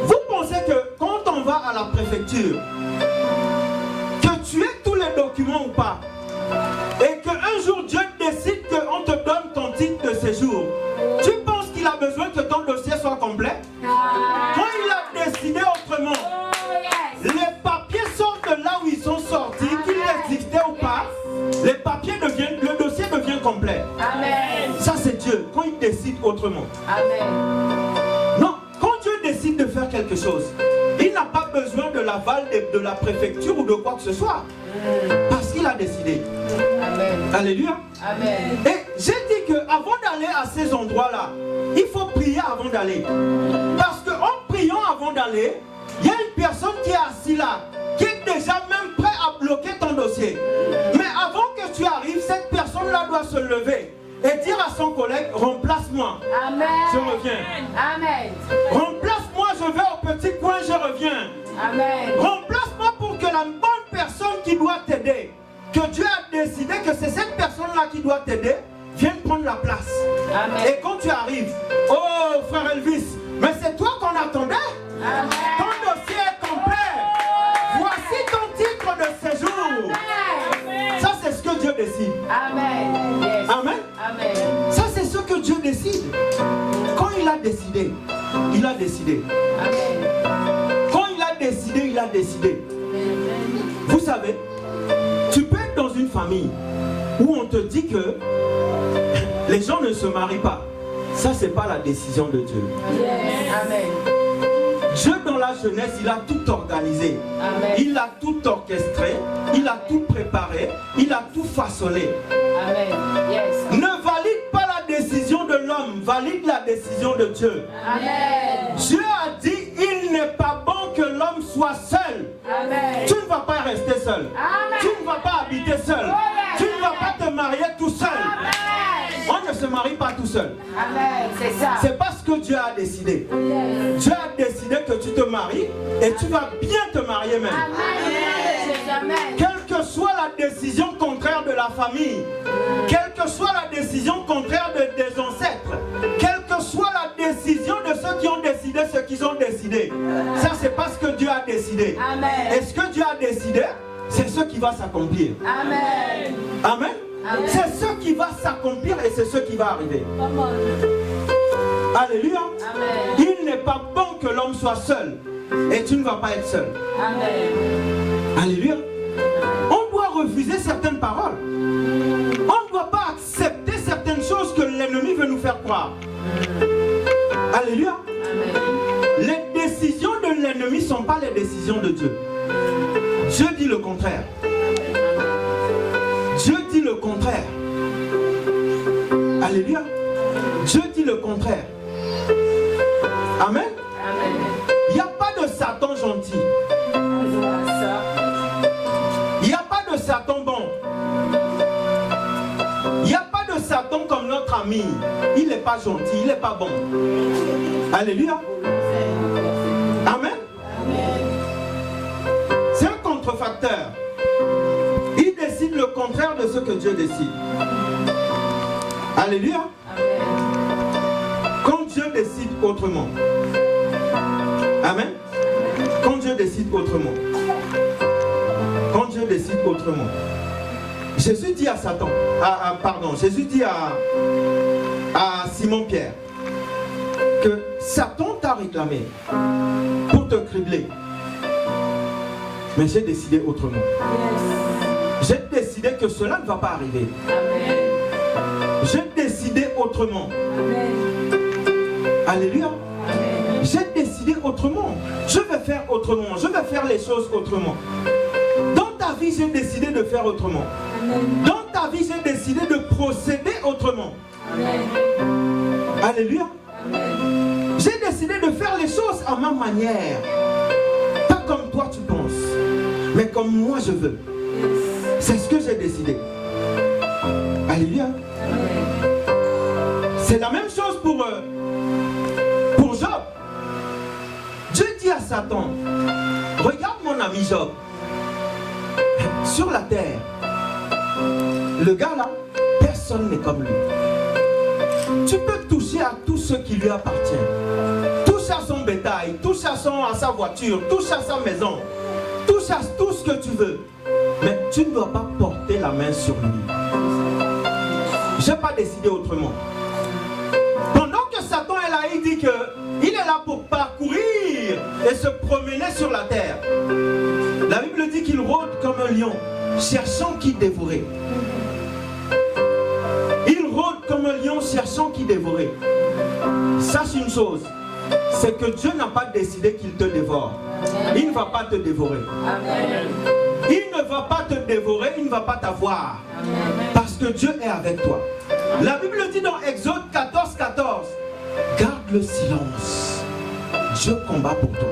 Vous pensez que quand on va à la préfecture, que tu aies tous les documents ou pas, et qu'un jour Dieu décide qu'on te donne ton titre de séjour, tu penses qu'il a besoin que ton dossier soit complet? Quand il a décidé autrement, les papiers sortent de là où ils sont sortis, qu'ils existaient ou pas, les papiers deviennent, le dossier devient complet. Amen. Ça c'est Dieu, quand il décide autrement. Amen. Non, quand Dieu décide de faire quelque chose, il n'a pas besoin de l'aval de la préfecture ou de quoi que ce soit. Parce qu'il a décidé. Amen. Alléluia. Amen. Et j'ai dit qu'avant d'aller à ces endroits-là, il faut prier avant d'aller. Parce qu'en priant avant d'aller, il y a une personne qui est assise là, qui est déjà même prêt à bloquer ton dossier. Mais avant que tu arrives, cette personne-là doit se lever et dire à son collègue, remplace-moi. Amen. Je reviens. Amen. Remplace-moi, je vais au petit coin, je reviens. Amen. Remplace-moi pour que la bonne personne qui doit t'aider, que Dieu a décidé que c'est cette personne-là qui doit t'aider, vienne prendre la place. Amen. Et quand tu arrives, oh frère Elvis, mais c'est toi qu'on attendait. Amen. Ton dossier est complet. Voici ton titre de séjour. Amen. Ça c'est ce que Dieu décide. Amen. Yes. Amen. Amen. Ça c'est ce que Dieu décide. Quand il a décidé, il a décidé. Amen. Quand il a décidé, il a décidé. Vous savez, tu peux être dans une famille où on te dit que les gens ne se marient pas. Ça, c'est pas la décision de Dieu. Yes. Amen. Dieu, dans la jeunesse, il a tout organisé. Amen. Il a tout orchestré. Il a tout préparé. Il a tout façonné. Amen. Yes. Ne valide pas la décision de l'homme. Valide la décision de Dieu. Amen. Dieu a dit, il n'est pas bon que l'homme soit seul. Amen. Tu ne vas pas rester seul. Amen. Tu ne vas pas habiter seul. Tu ne vas pas te marier tout seul. Amen. On ne se marie pas tout seul. Amen. C'est ça. C'est parce que Dieu a décidé. Yes. Dieu a décidé que tu te maries et tu vas bien te marier même. Amen. Amen. Quelle que soit la décision contraire de la famille, quelle que soit la décision contraire des ancêtres, quelle que soit la décision de ceux qui ont décidé ce qu'ils ont décidé, ça c'est parce que Dieu a décidé. Amen. Et ce que Dieu a décidé, c'est ce qui va s'accomplir. Amen. Amen. Amen. C'est ce qui va s'accomplir et c'est ce qui va arriver. Alléluia. Amen. Il n'est pas bon que l'homme soit seul. Et tu ne vas pas être seul. Amen. Alléluia. On doit refuser certaines paroles. On ne doit pas accepter certaines choses que l'ennemi veut nous faire croire. Alléluia. Amen. Les décisions de l'ennemi ne sont pas les décisions de Dieu. Dieu dit le contraire. Dieu dit le contraire. Alléluia. Dieu dit le contraire. Amen. Amen. Il n'y a pas de Satan gentil. Il n'y a pas de Satan bon. Il n'y a pas de Satan comme notre ami. Il n'est pas gentil, il n'est pas bon. Alléluia. Amen. C'est un contrefacteur. Il décide le contraire de ce que Dieu décide. Alléluia. Quand Dieu décide autrement. Amen. Quand Dieu décide autrement. Quand Dieu décide autrement. Jésus dit à Satan, Jésus dit à Simon-Pierre que Satan t'a réclamé pour te cribler. Mais j'ai décidé autrement. J'ai décidé que cela ne va pas arriver. J'ai décidé autrement. Alléluia. J'ai décidé autrement. Je vais faire autrement. Je vais faire les choses autrement. Dans ta vie, j'ai décidé de faire autrement. Dans ta vie, j'ai décidé de procéder autrement. Alléluia. J'ai décidé de faire les choses à ma manière. Pas comme toi tu penses, mais comme moi je veux. C'est ce que j'ai décidé. Alléluia. C'est la même chose pour Job. Dieu dit à Satan, regarde mon ami Job. Sur la terre, le gars là, personne n'est comme lui. Tu peux toucher à tout ce qui lui appartient. Touche à son bétail, touche à sa voiture, touche à sa maison, touche à tout ce que tu veux. Mais tu ne dois pas porter la main sur lui. Je n'ai pas décidé autrement. Pendant que Satan est là, il dit qu'il est là pour parcourir et se promener sur la terre. La Bible dit qu'il rôde comme un lion, cherchant qui dévorer. Il rôde comme un lion, cherchant qui dévorer. Sache une chose, c'est que Dieu n'a pas décidé qu'il te dévore. Il ne va pas te dévorer. Il ne va pas te dévorer, il ne va pas t'avoir. Parce que Dieu est avec toi. La Bible dit dans Exode 14, 14, garde le silence. Dieu combat pour toi.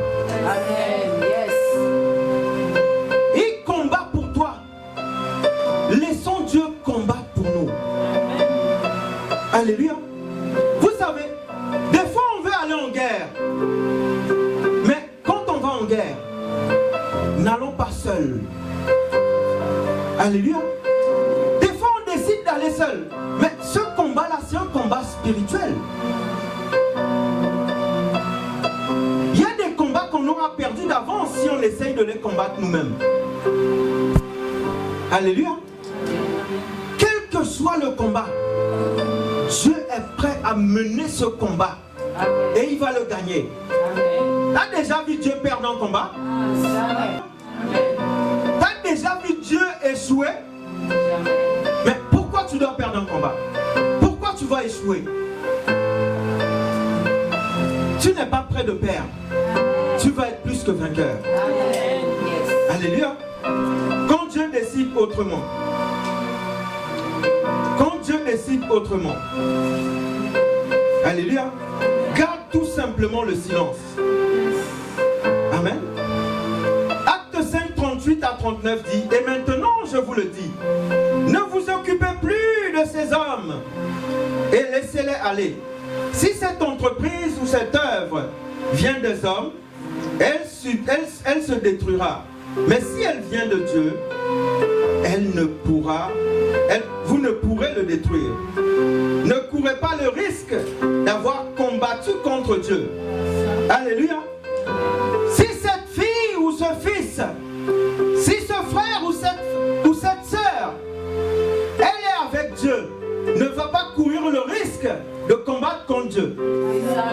Il combat pour toi. Laissons Dieu combattre pour nous. Alléluia. Vous savez, des fois on veut aller en guerre. Mais quand on va en guerre, n'allons pas seuls. Alléluia. Des fois on décide d'aller seul. Mais ce combat-là, c'est un combat spirituel. Il y a des combats qu'on aura perdus d'avance si on essaye de les combattre nous-mêmes. Alléluia. Quel que soit le combat, Dieu est prêt à mener ce combat. Et il va le gagner. T'as déjà vu Dieu perdre un combat? T'as déjà vu Dieu échouer? Mais pourquoi tu dois perdre un combat? Pourquoi tu vas échouer? Tu n'es pas prêt de perdre. Tu vas être plus que vainqueur. Alléluia. Quand Dieu décide autrement, autrement, alléluia, garde tout simplement le silence. Amen. Acte 5, 38 à 39 dit, et maintenant je vous le dis, ne vous occupez plus de ces hommes et laissez-les aller. Si cette entreprise ou cette œuvre vient des hommes, elle se détruira. Mais si elle vient de Dieu, vous ne pourrez le détruire. Ne courez pas le risque d'avoir combattu contre Dieu. Alléluia. Si cette fille ou ce fils, si ce frère ou cette sœur, elle est avec Dieu, ne va pas courir le risque de combattre contre Dieu.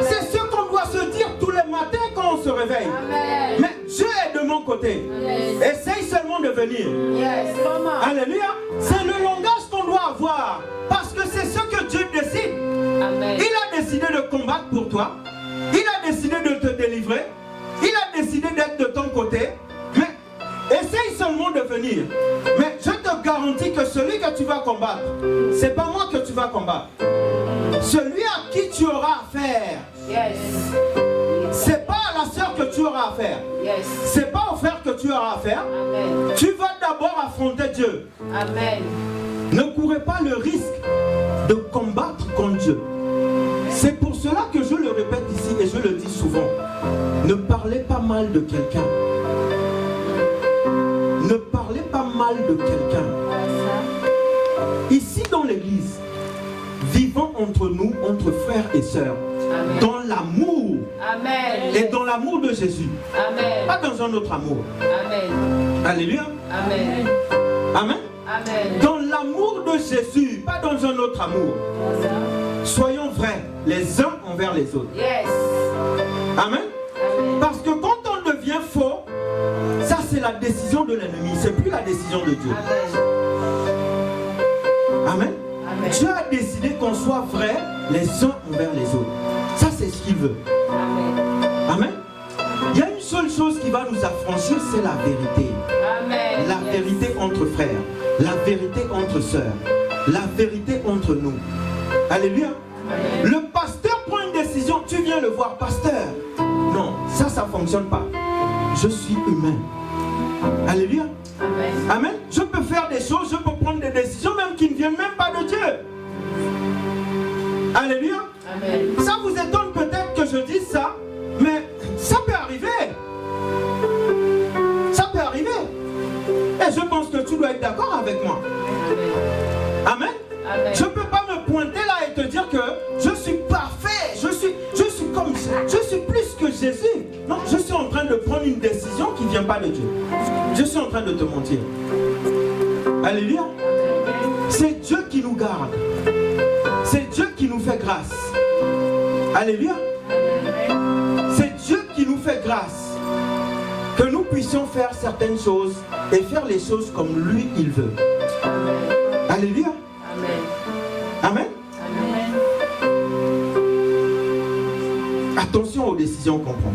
C'est ce qu'on doit se dire tous les matins quand on se réveille. Amen. Mais Dieu est de mon côté. Yes. Essaye seulement de venir. Yes. Alléluia. C'est le langage qu'on doit avoir. Parce que c'est ce que Dieu décide. Amen. Il a décidé de combattre pour toi. Il a décidé de te délivrer. Il a décidé d'être de ton côté. Mais essaye seulement de venir. Mais je te garantis que celui que tu vas combattre, c'est pas moi que tu vas combattre. Celui à qui tu auras affaire, yes. C'est pas à la sœur que tu auras affaire, yes. C'est pas au frère que tu auras affaire. Amen. Tu vas d'abord affronter Dieu. Amen. Ne courez pas le risque de combattre contre Dieu. C'est pour cela que je le répète ici et je le dis souvent. Ne parlez pas mal de quelqu'un. Ne parlez pas mal de quelqu'un. Ici dans l'église, vivons entre nous, entre frères et sœurs, amen. Dans l'amour. Amen. Et dans l'amour de Jésus. Amen. Pas dans un autre amour. Amen. Alléluia. Amen. Amen. Amen. Dans l'amour de Jésus, pas dans un autre amour. Soyons vrais les uns envers les autres. Yes. Amen. Amen. Parce que quand on devient faux, ça c'est la la décision de l'ennemi, c'est plus la décision de Dieu. Amen. Amen. Dieu a décidé qu'on soit vrai les uns envers les autres. Ça, c'est ce qu'il veut. Amen. Il y a une seule chose qui va nous affranchir, c'est la vérité. Amen. La vérité entre frères, la vérité entre sœurs, la vérité entre nous. Alléluia. Amen. Le pasteur prend une décision, tu viens le voir, pasteur. Non, ça ne fonctionne pas. Je suis humain. Alléluia. Amen. Amen. Je peux faire des choses, je peux prendre des décisions même qui ne viennent même pas de Dieu. Alléluia. Amen. Ça vous étonne peut-être que je dise ça, mais ça peut arriver. Ça peut arriver. Et je pense que tu dois être d'accord avec moi. Amen. Amen. Je ne peux pas me pointer là et te dire que je suis parfait, je suis comme ça, je suis plus que Jésus. Non, je suis en train de prendre une décision qui ne vient pas de Dieu. Je suis en train de te mentir. Alléluia. C'est Dieu qui nous garde. C'est Dieu qui nous fait grâce. Alléluia. C'est Dieu qui nous fait grâce. Que nous puissions faire certaines choses et faire les choses comme lui, il veut. Alléluia. Amen. Amen. Attention aux décisions qu'on prend.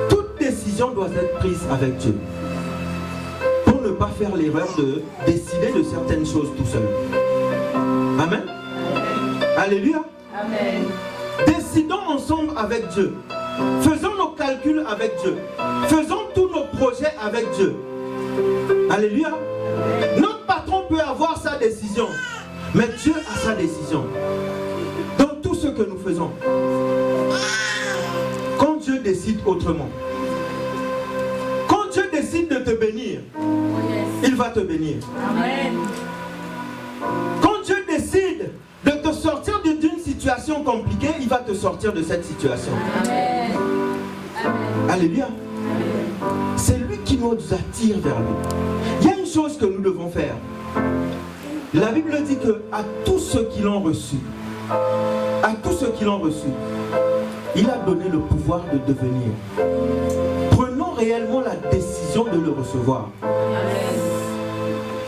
Toute décision doit être prise avec Dieu. Pour ne pas faire l'erreur de décider de certaines choses tout seul. Amen. Alléluia. Amen. Décidons ensemble avec Dieu. Faisons nos calculs avec Dieu. Faisons tous nos projets avec Dieu. Alléluia. Notre patron peut avoir sa décision, mais Dieu a sa décision. Dans tout ce que nous faisons. Quand Dieu décide autrement. Quand Dieu décide de te bénir, il va te bénir. Amen. Quand Dieu décide de te sortir d'une situation compliquée, il va te sortir de cette situation. Amen. Alléluia. C'est lui qui nous attire vers lui. Il y a une chose que nous devons faire. La Bible dit que à tous ceux qui l'ont reçu, il a donné le pouvoir de devenir. Prenons réellement la décision de le recevoir.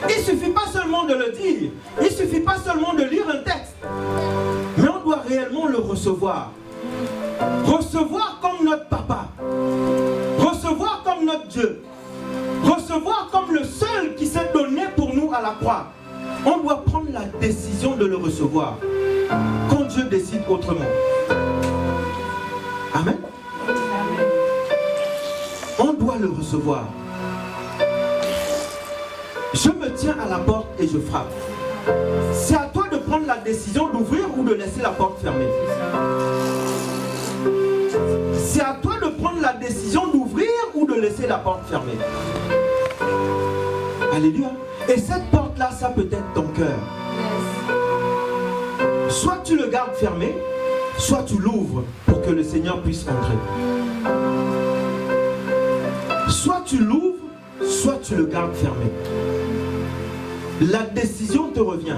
Il ne suffit pas seulement de le dire, il ne suffit pas seulement de lire un texte, mais on doit réellement le recevoir. Recevoir comme notre papa, recevoir comme notre Dieu, recevoir comme le seul qui s'est donné pour nous à la croix. On doit prendre la décision de le recevoir quand Dieu décide autrement. Amen. On doit le recevoir. Je me tiens à la porte et je frappe. C'est à toi de prendre la décision d'ouvrir ou de laisser la porte fermée. C'est à toi de prendre la décision d'ouvrir ou de laisser la porte fermée. Alléluia. Et cette porte-là, ça peut être ton cœur. Soit tu le gardes fermé, soit tu l'ouvres pour que le Seigneur puisse entrer. Soit tu l'ouvres, soit tu le gardes fermé. La décision te revient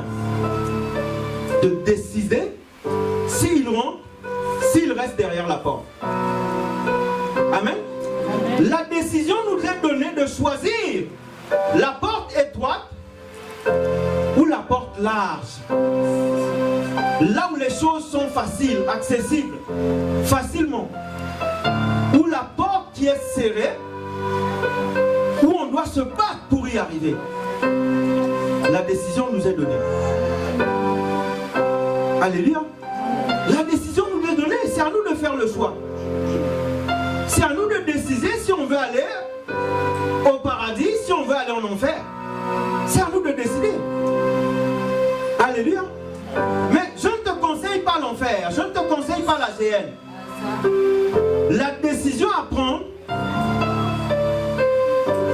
de décider s'il rentre, s'il reste derrière la porte. Amen. La décision nous est donnée de choisir la porte étroite ou la porte large. Là où les choses sont faciles, accessibles, facilement. Ou la porte qui est serrée, où on doit se battre pour y arriver. La décision nous est donnée. Alléluia. La décision nous est donnée, c'est à nous de faire le choix. C'est à nous de décider si on veut aller au paradis, si on veut aller en enfer. C'est à nous de décider. Alléluia. Mais je ne te conseille pas l'enfer, je ne te conseille pas la GN. La décision à prendre,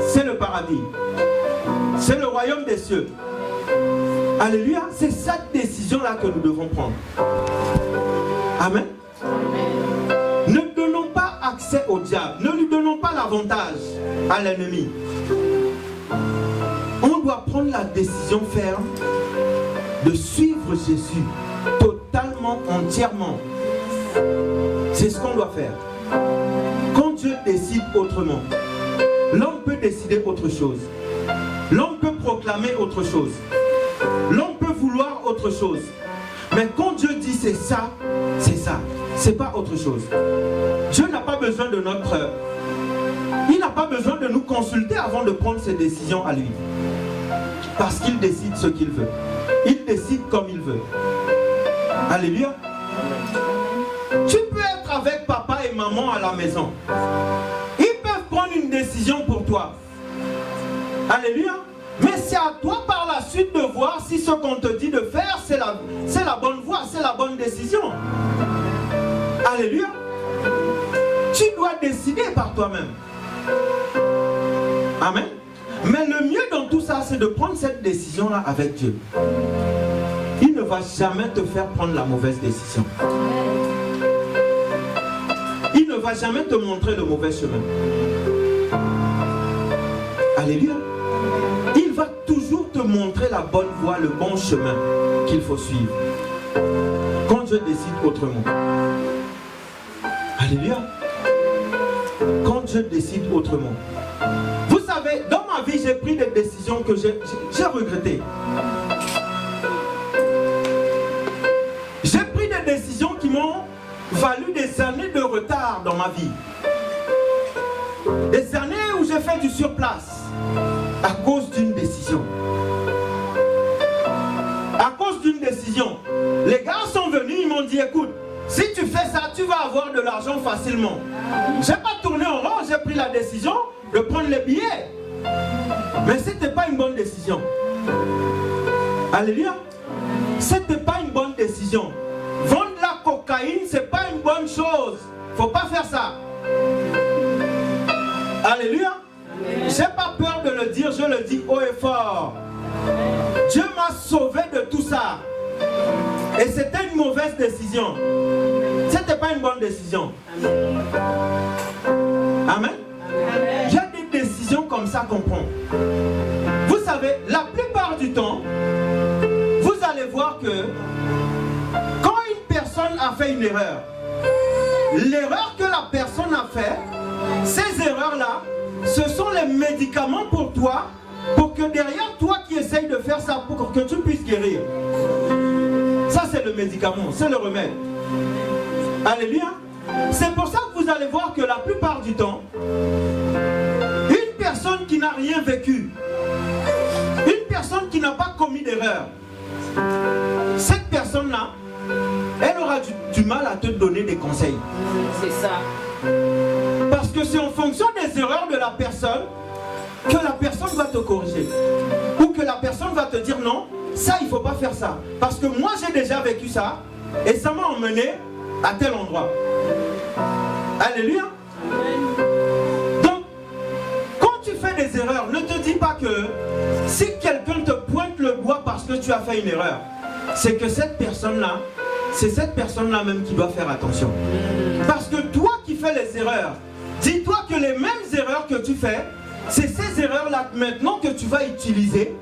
c'est le paradis. C'est le royaume des cieux. Alléluia. C'est cette décision-là que nous devons prendre. Amen. Ne donnons pas accès au diable. Ne lui donnons pas l'avantage à l'ennemi. On doit prendre la décision ferme de suivre Jésus totalement, entièrement. C'est ce qu'on doit faire. Quand Dieu décide autrement, l'homme peut décider autre chose. L'homme peut proclamer autre chose. L'homme peut vouloir autre chose. Mais quand Dieu dit c'est ça, c'est ça. C'est pas autre chose. Dieu n'a pas besoin de notre... Il n'a pas besoin de nous consulter avant de prendre ses décisions à lui. Parce qu'il décide ce qu'il veut. Il décide comme il veut. Alléluia. Tu peux être avec papa et maman à la maison. Ils peuvent prendre une décision pour toi. Alléluia. Mais c'est à toi par la suite de voir si ce qu'on te dit de faire, c'est la bonne voie, c'est la bonne décision. Alléluia. Tu dois décider par toi-même. Amen. Mais le mieux dans tout ça, c'est de prendre cette décision-là avec Dieu. Il ne va jamais te faire prendre la mauvaise décision. Il ne va jamais te montrer le mauvais chemin. Alléluia. Il va toujours te montrer la bonne voie, le bon chemin qu'il faut suivre. Quand Dieu décide autrement. Alléluia. Quand Dieu décide autrement. Vous savez, dans ma vie, j'ai pris des décisions que j'ai regrettées. J'ai pris des décisions qui m'ont valu des années de retard dans ma vie. Des années où j'ai fait du surplace à cause d'une décision. À cause d'une décision. Les gars sont venus, ils m'ont dit, écoute, si tu fais ça, tu vas avoir de l'argent facilement. J'ai pas tourné en rond, j'ai pris la décision de prendre les billets. Mais c'était pas une bonne décision. Alléluia. C'était pas une bonne décision. Vendre la cocaïne, c'est pas une bonne chose. Faut pas faire ça. Alléluia. J'ai pas peur de le dire, je le dis haut et fort. Dieu m'a sauvé de tout ça. Et c'était une mauvaise décision. C'était pas une bonne décision. Amen. Il y a des décisions comme ça qu'on prend. Vous savez, la plupart du temps, vous allez voir que quand une personne a fait une erreur, l'erreur que la personne a fait, ces erreurs-là, ce sont les médicaments pour toi, pour que derrière toi qui essayes de faire ça, pour que tu puisses guérir. Ça, c'est le médicament, c'est le remède. Alléluia. C'est pour ça que vous allez voir que la plupart du temps, une personne qui n'a rien vécu, une personne qui n'a pas commis d'erreur, cette personne-là, elle aura du mal à te donner des conseils. C'est ça. Parce que c'est en fonction des erreurs de la personne que la personne va te corriger. Ou que la personne va te dire non, ça il ne faut pas faire ça. Parce que moi j'ai déjà vécu ça et ça m'a emmené à tel endroit. Alléluia. Donc, quand tu fais des erreurs, ne te dis pas que si quelqu'un te pointe le doigt parce que tu as fait une erreur, c'est que cette personne-là, c'est cette personne-là même qui doit faire attention. Parce que toi qui fais les erreurs, dis-toi que les mêmes erreurs que tu fais, c'est ces erreurs-là maintenant que tu vas utiliser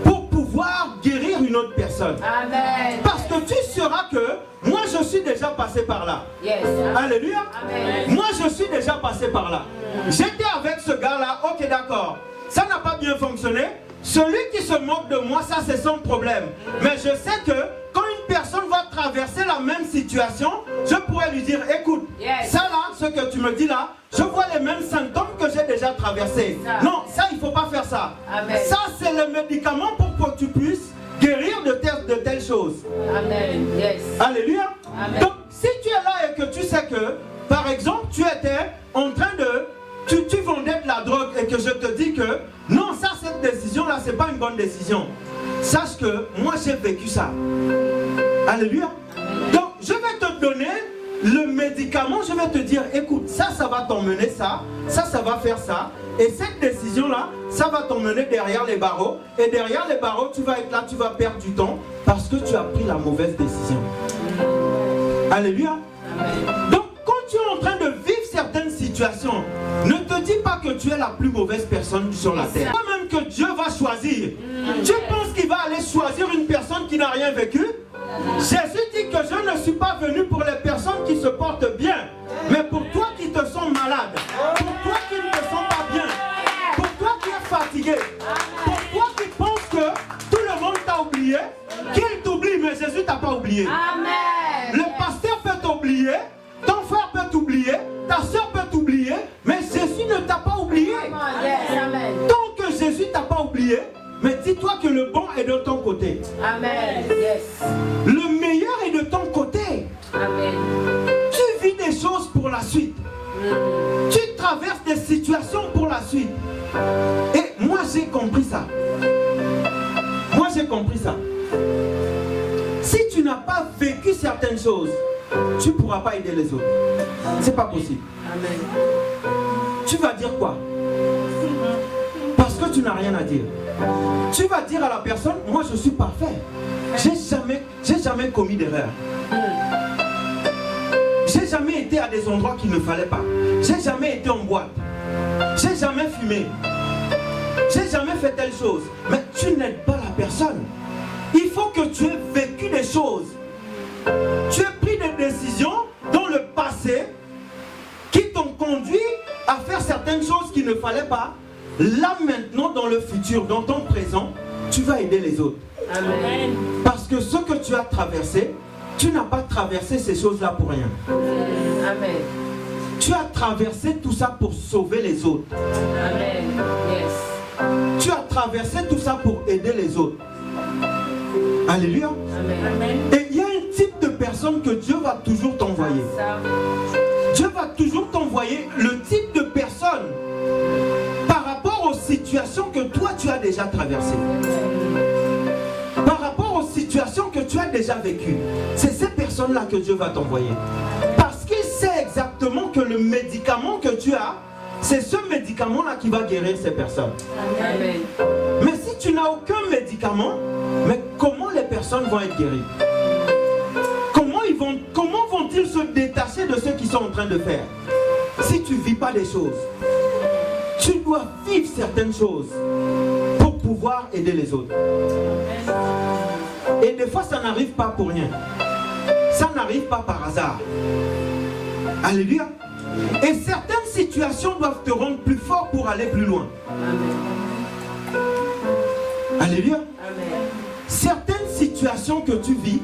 pour pouvoir guérir une autre personne. Amen. Parce que tu sauras que moi je suis déjà passé par là. Yes. Alléluia. Amen. Moi je suis déjà passé par là. J'étais avec ce gars-là, ok d'accord. Ça n'a pas bien fonctionné. Celui qui se moque de moi, ça c'est son problème. Mais je sais que quand une personne va traverser la même situation, je pourrais lui dire, écoute, Yes. ça là, ce que tu me dis là, je vois les mêmes symptômes que j'ai déjà traversés. Ça. Non, ça il ne faut pas faire ça. Amen. Ça c'est le médicament pour que tu puisses guérir de telles choses. Amen. Yes. Alléluia. Amen. Donc si tu es là et que tu sais que, par exemple, tu étais en train de... Tu vendais de la drogue et que je te dis que non, ça, cette décision-là, c'est pas une bonne décision. Sache que moi, j'ai vécu ça. Alléluia. Donc, je vais te donner le médicament, je vais te dire, écoute, ça va t'emmener ça va faire ça. Et cette décision-là, ça va t'emmener derrière les barreaux. Et derrière les barreaux, tu vas être là, tu vas perdre du temps parce que tu as pris la mauvaise décision. Alléluia. Donc, quand tu es en train de vivre certaines situations, ne te dis pas que tu es la plus mauvaise personne sur la terre. Toi-même que Dieu va choisir. Tu penses qu'il va aller choisir une personne qui n'a rien vécu? Jésus dit que je ne suis pas venu pour les personnes qui se portent bien, mais pour toi qui te sens malade, pour toi qui ne te sens pas bien. t'oublier. Amen. Le pasteur peut t'oublier, ton frère peut t'oublier, ta soeur peut t'oublier, mais Jésus ne t'a pas oublié. Yes, amen. Tant que Jésus ne t'a pas oublié, mais dis-toi que le bon est de ton côté. Amen. Yes. Le meilleur est de ton côté. Amen. Tu vis des choses pour la suite. Tu traverses des situations pour la suite. Et moi j'ai compris ça. Moi j'ai compris ça. Si tu n'as pas vécu certaines choses, tu ne pourras pas aider les autres. C'est pas possible. Amen. Tu vas dire quoi? Parce que tu n'as rien à dire. Tu vas dire à la personne, moi je suis parfait. J'ai jamais commis d'erreur. J'ai jamais été à des endroits qu'il ne fallait pas. J'ai jamais été en boîte. J'ai jamais fumé. J'ai jamais fait telle chose. Mais tu n'aides pas la personne. Il faut que tu aies vécu des choses. Tu as pris des décisions dans le passé qui t'ont conduit à faire certaines choses qu'il ne fallait pas. Là maintenant, dans le futur, dans ton présent, tu vas aider les autres. Amen. Parce que ce que tu as traversé, tu n'as pas traversé ces choses-là pour rien. Amen. Tu as traversé tout ça pour sauver les autres. Amen. Yes. Tu as traversé tout ça pour aider les autres. Alléluia. Amen. Et il y a un type de personne que Dieu va toujours t'envoyer. Ça. Dieu va toujours t'envoyer le type de personne par rapport aux situations que toi tu as déjà traversées. Par rapport aux situations que tu as déjà vécues. C'est ces personnes-là que Dieu va t'envoyer. Parce qu'il sait exactement que le médicament que tu as, c'est ce médicament-là qui va guérir ces personnes. Amen. Mais si tu n'as aucun médicament, mais comment les personnes vont être guéries? Comment vont-ils se détacher de ce qu'ils sont en train de faire? Si tu ne vis pas des choses, tu dois vivre certaines choses pour pouvoir aider les autres. Et des fois, ça n'arrive pas pour rien. Ça n'arrive pas par hasard. Alléluia. Et certaines situations doivent te rendre plus fort pour aller plus loin. Alléluia. Amen. Certaines situations que tu vis,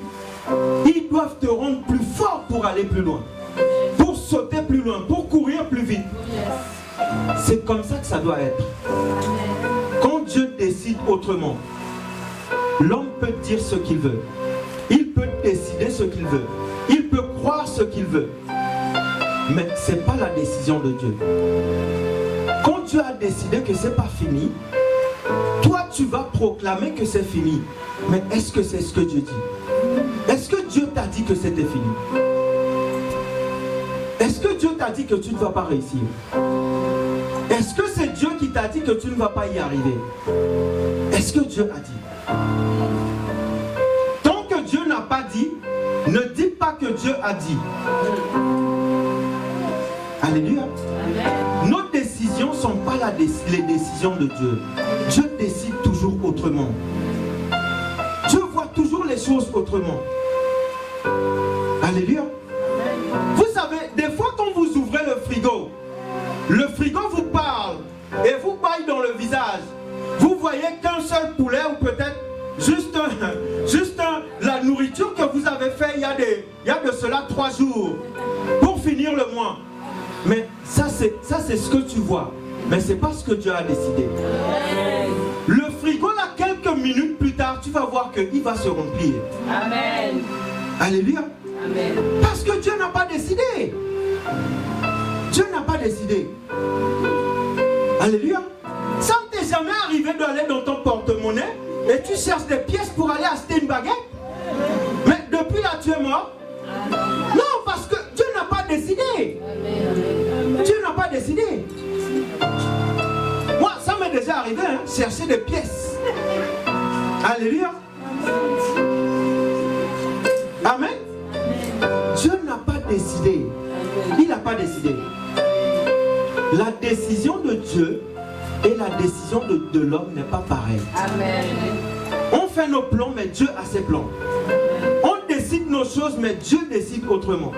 ils doivent te rendre plus fort pour aller plus loin. Pour sauter plus loin, pour courir plus vite. C'est comme ça que ça doit être. Quand Dieu décide autrement, l'homme peut dire ce qu'il veut. Il peut décider ce qu'il veut. Il peut croire ce qu'il veut. Mais ce n'est pas la décision de Dieu. Quand tu as décidé que ce n'est pas fini, toi tu vas proclamer que c'est fini. Mais est-ce que c'est ce que Dieu dit? Est-ce que Dieu t'a dit que c'était fini? Est-ce que Dieu t'a dit que tu ne vas pas réussir? Est-ce que c'est Dieu qui t'a dit que tu ne vas pas y arriver? Est-ce que Dieu a dit? Tant que Dieu n'a pas dit, ne dis pas que Dieu a dit. Alléluia. Amen. Nos décisions ne sont pas les décisions de Dieu. Dieu décide toujours autrement. Dieu voit toujours les choses autrement. Alléluia. Vous savez, des fois quand vous ouvrez le frigo vous parle et vous baille dans le visage. Vous voyez qu'un seul poulet ou peut-être juste la nourriture que vous avez fait il y a de cela 3 jours pour finir le mois. Mais ça c'est ce que tu vois. Mais ce n'est pas ce que Dieu a décidé. Le frigo là, quelques minutes plus tard, tu vas voir qu'il va se remplir. Amen. Alléluia. Amen. Parce que Dieu n'a pas décidé. Dieu n'a pas décidé. Alléluia. Ça ne t'est jamais arrivé d'aller dans ton porte-monnaie et tu cherches des pièces pour aller acheter une baguette? Mais depuis là, tu es mort? Non, parce que Dieu n'a pas décidé. Dieu n'a pas décidé. Moi, ça m'est déjà arrivé, hein, chercher des pièces. Alléluia. Amen. Dieu n'a pas décidé. Il n'a pas décidé. La décision de Dieu et la décision de l'homme n'est pas pareille. Amen. On fait nos plans, mais Dieu a ses plans. On décide nos choses, mais Dieu décide autrement.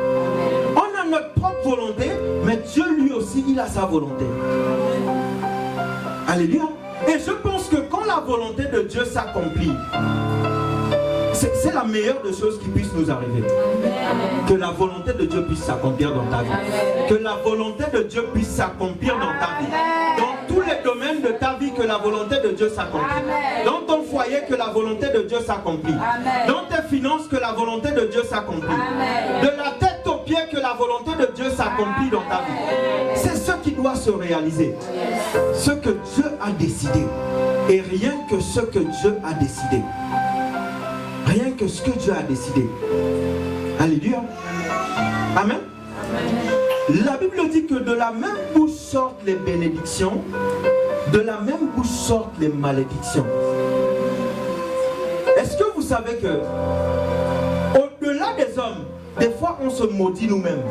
On a notre propre volonté, mais Dieu lui aussi, il a sa volonté. Alléluia. Et je pense que quand la volonté de Dieu s'accomplit, C'est la meilleure des choses qui puisse nous arriver. Que la volonté de Dieu puisse s'accomplir dans ta vie. Que la volonté de Dieu puisse s'accomplir dans ta vie. Dans tous les domaines de ta vie, que la volonté de Dieu s'accomplit. Dans ton foyer, que la volonté de Dieu s'accomplit. Dans tes finances, que la volonté de Dieu s'accomplit. De la tête aux pieds, que la volonté de Dieu s'accomplit dans ta vie. C'est ce qui doit se réaliser. Ce que Dieu a décidé. Et rien que ce que Dieu a décidé. Rien que ce que Dieu a décidé. Alléluia. Amen. La Bible dit que de la même bouche sortent les bénédictions, de la même bouche sortent les malédictions. Est-ce que vous savez que au-delà des hommes, des fois on se maudit nous-mêmes.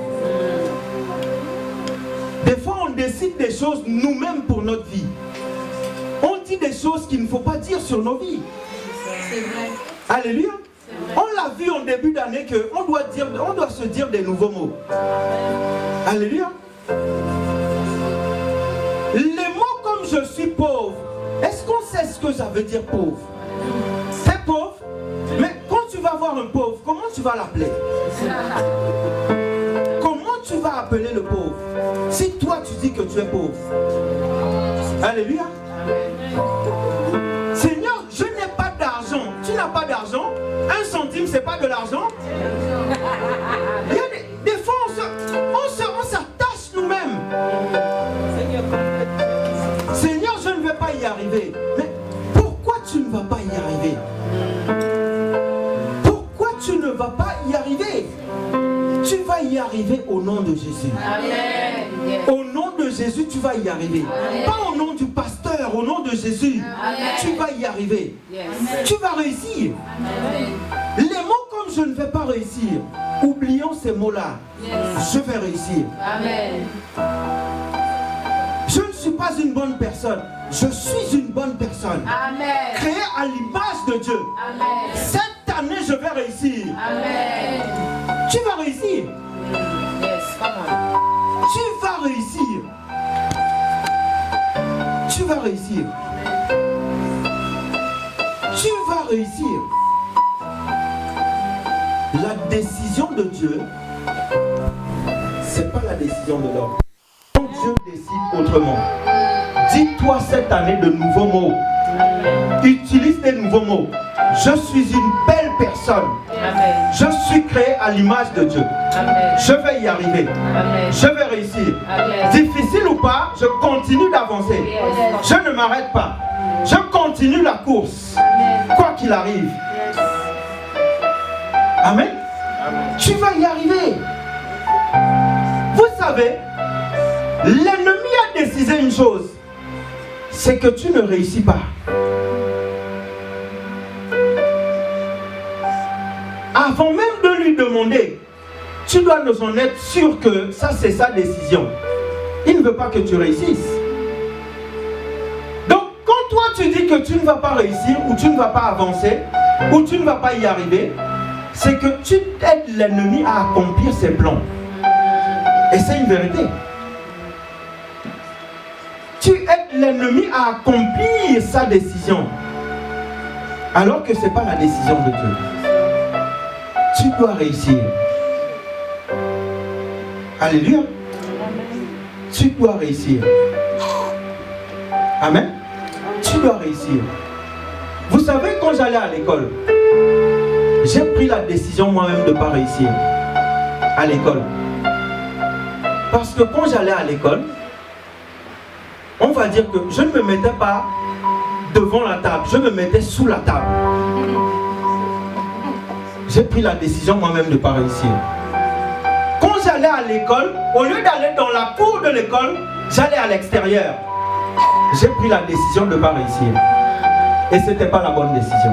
Des fois on décide des choses nous-mêmes pour notre vie. On dit des choses qu'il ne faut pas dire sur nos vies. C'est vrai. Alléluia. On l'a vu en début d'année qu'on doit se dire des nouveaux mots. Alléluia. Les mots comme je suis pauvre, est-ce qu'on sait ce que ça veut dire pauvre? C'est pauvre, mais quand tu vas voir un pauvre, comment tu vas l'appeler? Comment tu vas appeler le pauvre? Si toi tu dis que tu es pauvre. Alléluia. Seigneur, je n'ai pas d'argent. Tu n'as pas d'argent? 1 centime, c'est pas de l'argent? Il y a des fois, on s'attache nous-mêmes. Seigneur, je ne vais pas y arriver. Mais pourquoi tu ne vas pas y arriver? Pourquoi tu ne vas pas y arriver? Tu vas y arriver au nom de Jésus. Amen. Au nom de Jésus, tu vas y arriver. Amen. Pas au nom du pasteur, au nom de Jésus. Amen. Tu vas y arriver. Yes. Tu vas réussir. Amen. Les mots comme je ne vais pas réussir, oublions ces mots-là. Yes. Je vais réussir. Amen. Je ne suis pas une bonne personne. Je suis une bonne personne. Amen. Créée à l'image de Dieu. Amen. Cette année, je vais réussir. Amen. Tu vas réussir. Yes, come on. Tu vas réussir. Tu vas réussir. Tu vas réussir. La décision de Dieu, c'est pas la décision de l'homme. Quand Dieu décide autrement, dis-toi cette année de nouveaux mots. Utilise des nouveaux mots. Je suis une belle personne. Amen. Je suis créé à l'image de Dieu. Amen. Je vais y arriver. Amen. Je vais réussir. Amen. Difficile ou pas, je continue d'avancer. Yes. Je ne m'arrête pas. Je continue la course. Quoi qu'il arrive. Amen. Tu vas y arriver. Vous savez, l'ennemi a décidé une chose. C'est que tu ne réussis pas. Avant même de lui demander, tu dois nous en être sûr que ça c'est sa décision. Il ne veut pas que tu réussisses. Donc quand toi tu dis que tu ne vas pas réussir, ou tu ne vas pas avancer, ou tu ne vas pas y arriver, c'est que tu aides l'ennemi à accomplir ses plans. Et c'est une vérité. Tu aides l'ennemi à accomplir sa décision. Alors que ce n'est pas la décision de Dieu. Tu dois réussir. Alléluia. Tu dois réussir. Amen. Tu dois réussir. Vous savez, quand j'allais à l'école, j'ai pris la décision moi-même de ne pas réussir à l'école. Parce que quand j'allais à l'école, on va dire que je ne me mettais pas devant la table, je me mettais sous la table. J'ai pris la décision moi-même de ne pas réussir. Quand j'allais à l'école, au lieu d'aller dans la cour de l'école, j'allais à l'extérieur. J'ai pris la décision de ne pas réussir. Et ce n'était pas la bonne décision.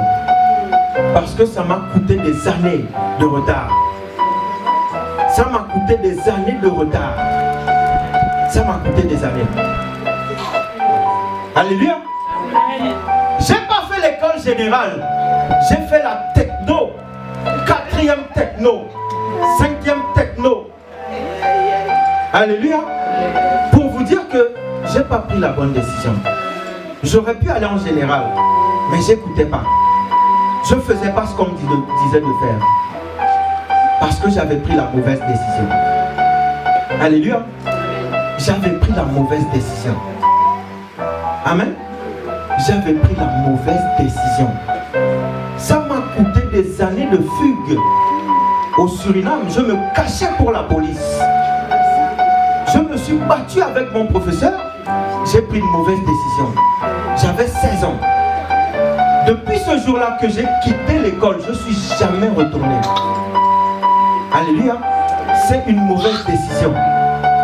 Parce que ça m'a coûté des années de retard. Ça m'a coûté des années de retard. Ça m'a coûté des années. Alléluia. J'ai pas fait l'école générale. J'ai fait la techno. 4e techno. 5e techno. Alléluia. Pour vous dire que j'ai pas pris la bonne décision. J'aurais pu aller en général, mais j'écoutais pas. Je ne faisais pas ce qu'on me disait de faire. Parce que j'avais pris la mauvaise décision. Alléluia. J'avais pris la mauvaise décision. Amen. J'avais pris la mauvaise décision. Ça m'a coûté des années de fugue. Au Suriname, je me cachais pour la police. Je me suis battu avec mon professeur. J'ai pris une mauvaise décision. J'avais 16 ans. Depuis ce jour-là que j'ai quitté l'école, je ne suis jamais retourné. Alléluia. C'est une mauvaise décision.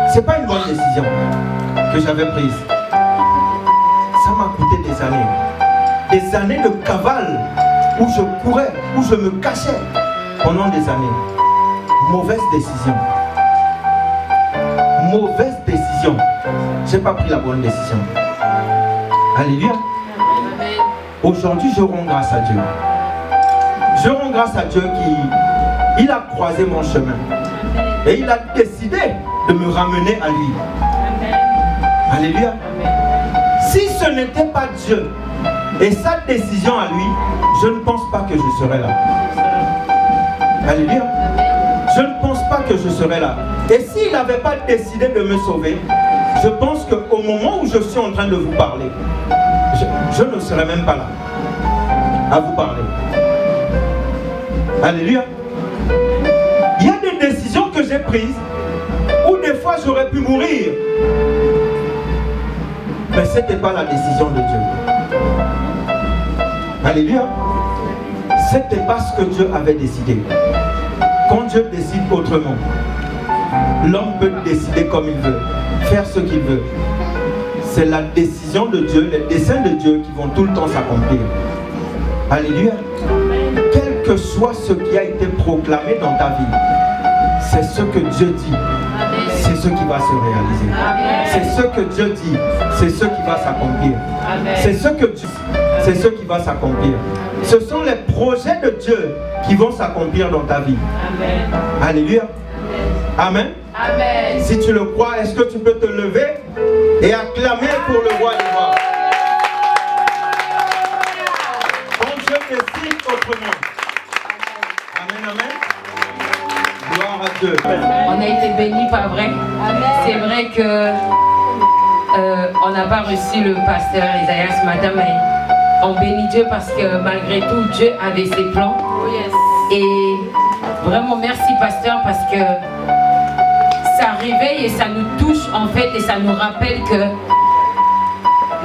Ce n'est pas une bonne décision que j'avais prise. Ça m'a coûté des années. Des années de cavale où je courais, où je me cachais pendant des années. Mauvaise décision. Mauvaise décision. Je n'ai pas pris la bonne décision. Alléluia. Aujourd'hui, je rends grâce à Dieu. Je rends grâce à Dieu qui a croisé mon chemin. Et il a décidé de me ramener à lui. Alléluia. Si ce n'était pas Dieu et sa décision à lui, je ne pense pas que je serais là. Alléluia. Je ne pense pas que je serais là. Et s'il n'avait pas décidé de me sauver, je pense qu'au moment où je suis en train de vous parler, je ne serais même pas là à vous parler. Alléluia. Il y a des décisions que j'ai prises où des fois j'aurais pu mourir. Mais ce n'était pas la décision de Dieu. Alléluia. Ce n'était pas ce que Dieu avait décidé. Quand Dieu décide autrement, l'homme peut décider comme il veut, faire ce qu'il veut. C'est la décision de Dieu, les desseins de Dieu qui vont tout le temps s'accomplir. Alléluia. Quel que soit ce qui a été proclamé dans ta vie, c'est ce que Dieu dit. C'est ce qui va se réaliser. C'est ce que Dieu dit. C'est ce qui va s'accomplir. C'est ce que Dieu dit. C'est ce qui va s'accomplir. Ce sont les projets de Dieu qui vont s'accomplir dans ta vie. Alléluia. Amen. Amen. Si tu le crois, est-ce que tu peux te lever et acclamer pour le roi des rois? Quand Dieu décide autrement. Amen, amen. Gloire à Dieu. On a été bénis, pas vrai? C'est vrai que on n'a pas reçu le pasteur Isaiah ce matin, mais on bénit Dieu parce que malgré tout, Dieu avait ses plans. Et vraiment merci pasteur parce que ça réveille et ça nous touche en fait et ça nous rappelle que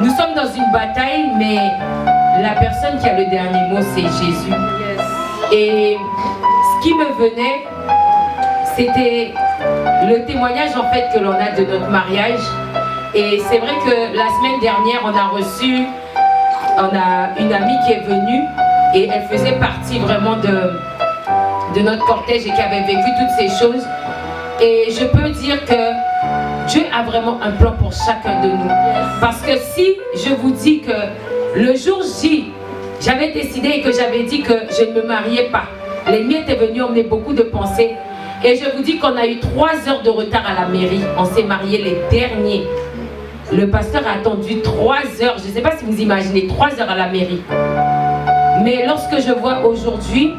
nous sommes dans une bataille, mais la personne qui a le dernier mot, c'est Jésus. Et ce qui me venait, c'était le témoignage en fait que l'on a de notre mariage. Et c'est vrai que la semaine dernière, on a une amie qui est venue et elle faisait partie vraiment de notre cortège et qui avait vécu toutes ces choses. Et je peux dire que Dieu a vraiment un plan pour chacun de nous. Parce que si je vous dis que le jour J, j'avais décidé et que j'avais dit que je ne me mariais pas, l'ennemi était venu emmener beaucoup de pensées. Et je vous dis qu'on a eu 3 heures de retard à la mairie. On s'est mariés les derniers. Le pasteur a attendu 3 heures. Je ne sais pas si vous imaginez, 3 heures à la mairie. Mais lorsque je vois aujourd'hui,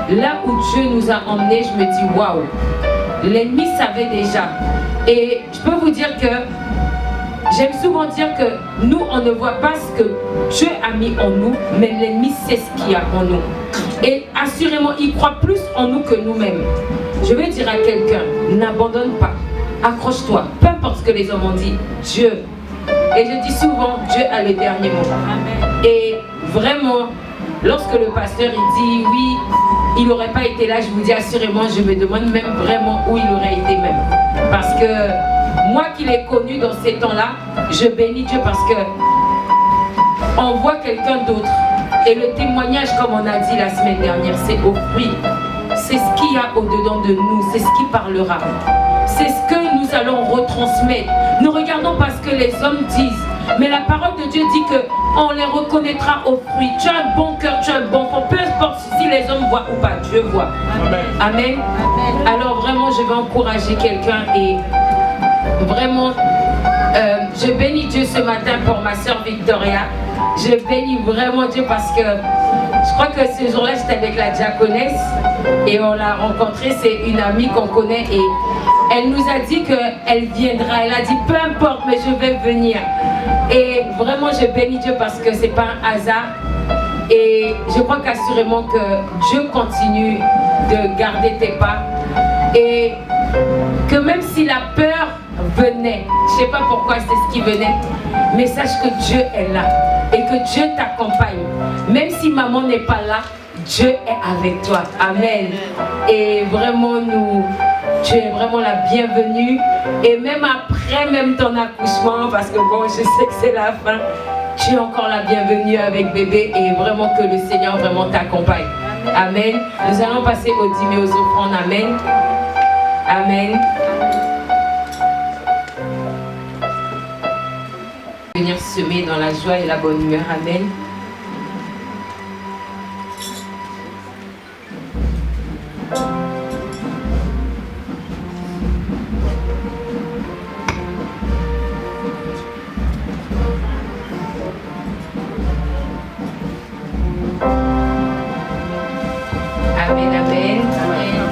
là où Dieu nous a emmenés, je me dis waouh. L'ennemi savait déjà. Et je peux vous dire que j'aime souvent dire que nous, on ne voit pas ce que Dieu a mis en nous, mais l'ennemi sait ce qu'il y a en nous. Et assurément, il croit plus en nous que nous-mêmes. Je veux dire à quelqu'un, n'abandonne pas, accroche-toi, peu importe ce que les hommes ont dit, Dieu. Et je dis souvent, Dieu a le dernier mot. Et vraiment, lorsque le pasteur il dit oui, il n'aurait pas été là, je vous dis assurément, je me demande même vraiment où il aurait été même. Parce que moi qui l'ai connu dans ces temps-là, je bénis Dieu parce que on voit quelqu'un d'autre. Et le témoignage, comme on a dit la semaine dernière, c'est au fruit. C'est ce qu'il y a au-dedans de nous, c'est ce qui parlera. C'est ce que nous allons retransmettre. Nous regardons pas ce que les hommes disent, mais la parole de Dieu dit qu'on les reconnaîtra au fruit. Tu as un bon cœur, tu as un bon fond, peu importe si les hommes voient ou pas, Dieu voit. Amen. Amen. Alors vraiment, je vais encourager quelqu'un et vraiment, je bénis Dieu ce matin pour ma soeur Victoria. Je bénis vraiment Dieu parce que Je crois que ce jour-là, j'étais avec la diaconesse et on l'a rencontrée. C'est une amie qu'on connaît et elle nous a dit qu'elle viendra. Elle a dit peu importe, mais je vais venir. Et vraiment, je bénis Dieu parce que c'est pas un hasard. Et je crois qu'assurément que Dieu continue de garder tes pas. Et que même si la peur venait, je ne sais pas pourquoi c'est ce qui venait, mais sache que Dieu est là et que Dieu t'accompagne. Même si maman n'est pas là, Dieu est avec toi. Amen. Et vraiment, tu es vraiment la bienvenue. Et même après même ton accouchement, parce que bon, je sais que c'est la fin, tu es encore la bienvenue avec bébé et vraiment que le Seigneur vraiment t'accompagne. Amen. Nous allons passer aux dîmes et aux offrandes. Amen. Amen. Venir semer dans la joie et la bonne humeur. Amen. Amen, amen.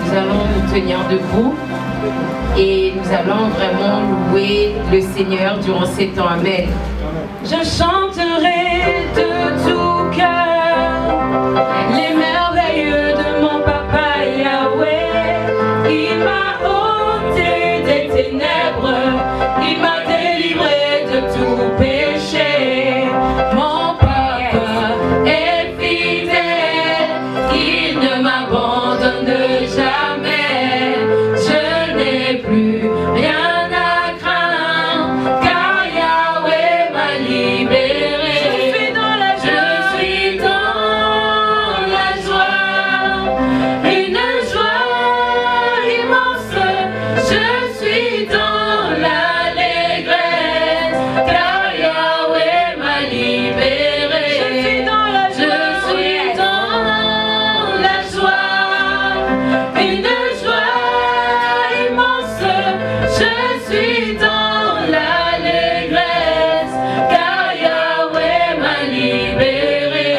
Nous allons nous tenir debout et nous allons vraiment louer le Seigneur durant ces temps. Amen. Je chanterai de tout cœur les merveilles de mon papa Yahweh. Il m'a ôté des ténèbres, il m'a délivré de tout péché. Mon papa est fidèle, il ne m'abandonne jamais. Je n'ai plus rien à craindre, car Yahweh m'a libéré. Je suis dans la joie, une joie immense. Je suis dans l'allégresse, car Yahweh m'a libéré. Je suis dans la joie, une joie immense. Je suis dans l'allégresse, car Yahweh m'a libéré.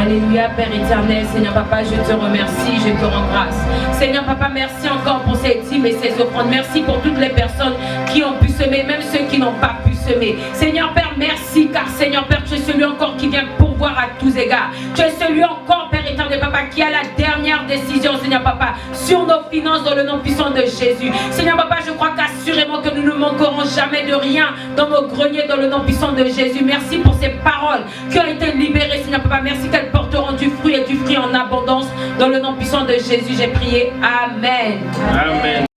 Alléluia, Père éternel, Seigneur Papa, je te remercie, je te rends grâce. Seigneur Papa, merci encore pour ces dîmes et ces offrandes. Merci pour toutes les personnes qui ont pu semer, même ceux qui n'ont pas pu semer. Seigneur Père, merci, car Seigneur Père, tu es celui encore qui vient pourvoir à tous égards. Tu es celui encore, Père éternel Papa, qui a la dernière décision, Seigneur Papa, sur nos finances dans le nom puissant de Jésus. Seigneur Papa, je crois qu'assurément que nous ne manquerons jamais de rien dans nos greniers dans le nom puissant de Jésus. Merci pour ces paroles qui ont été libérées, Seigneur Papa. Merci qu'elles porteront du fruit et du fruit en abondance dans le nom puissant de Jésus. J'ai prié. Amen. Amen.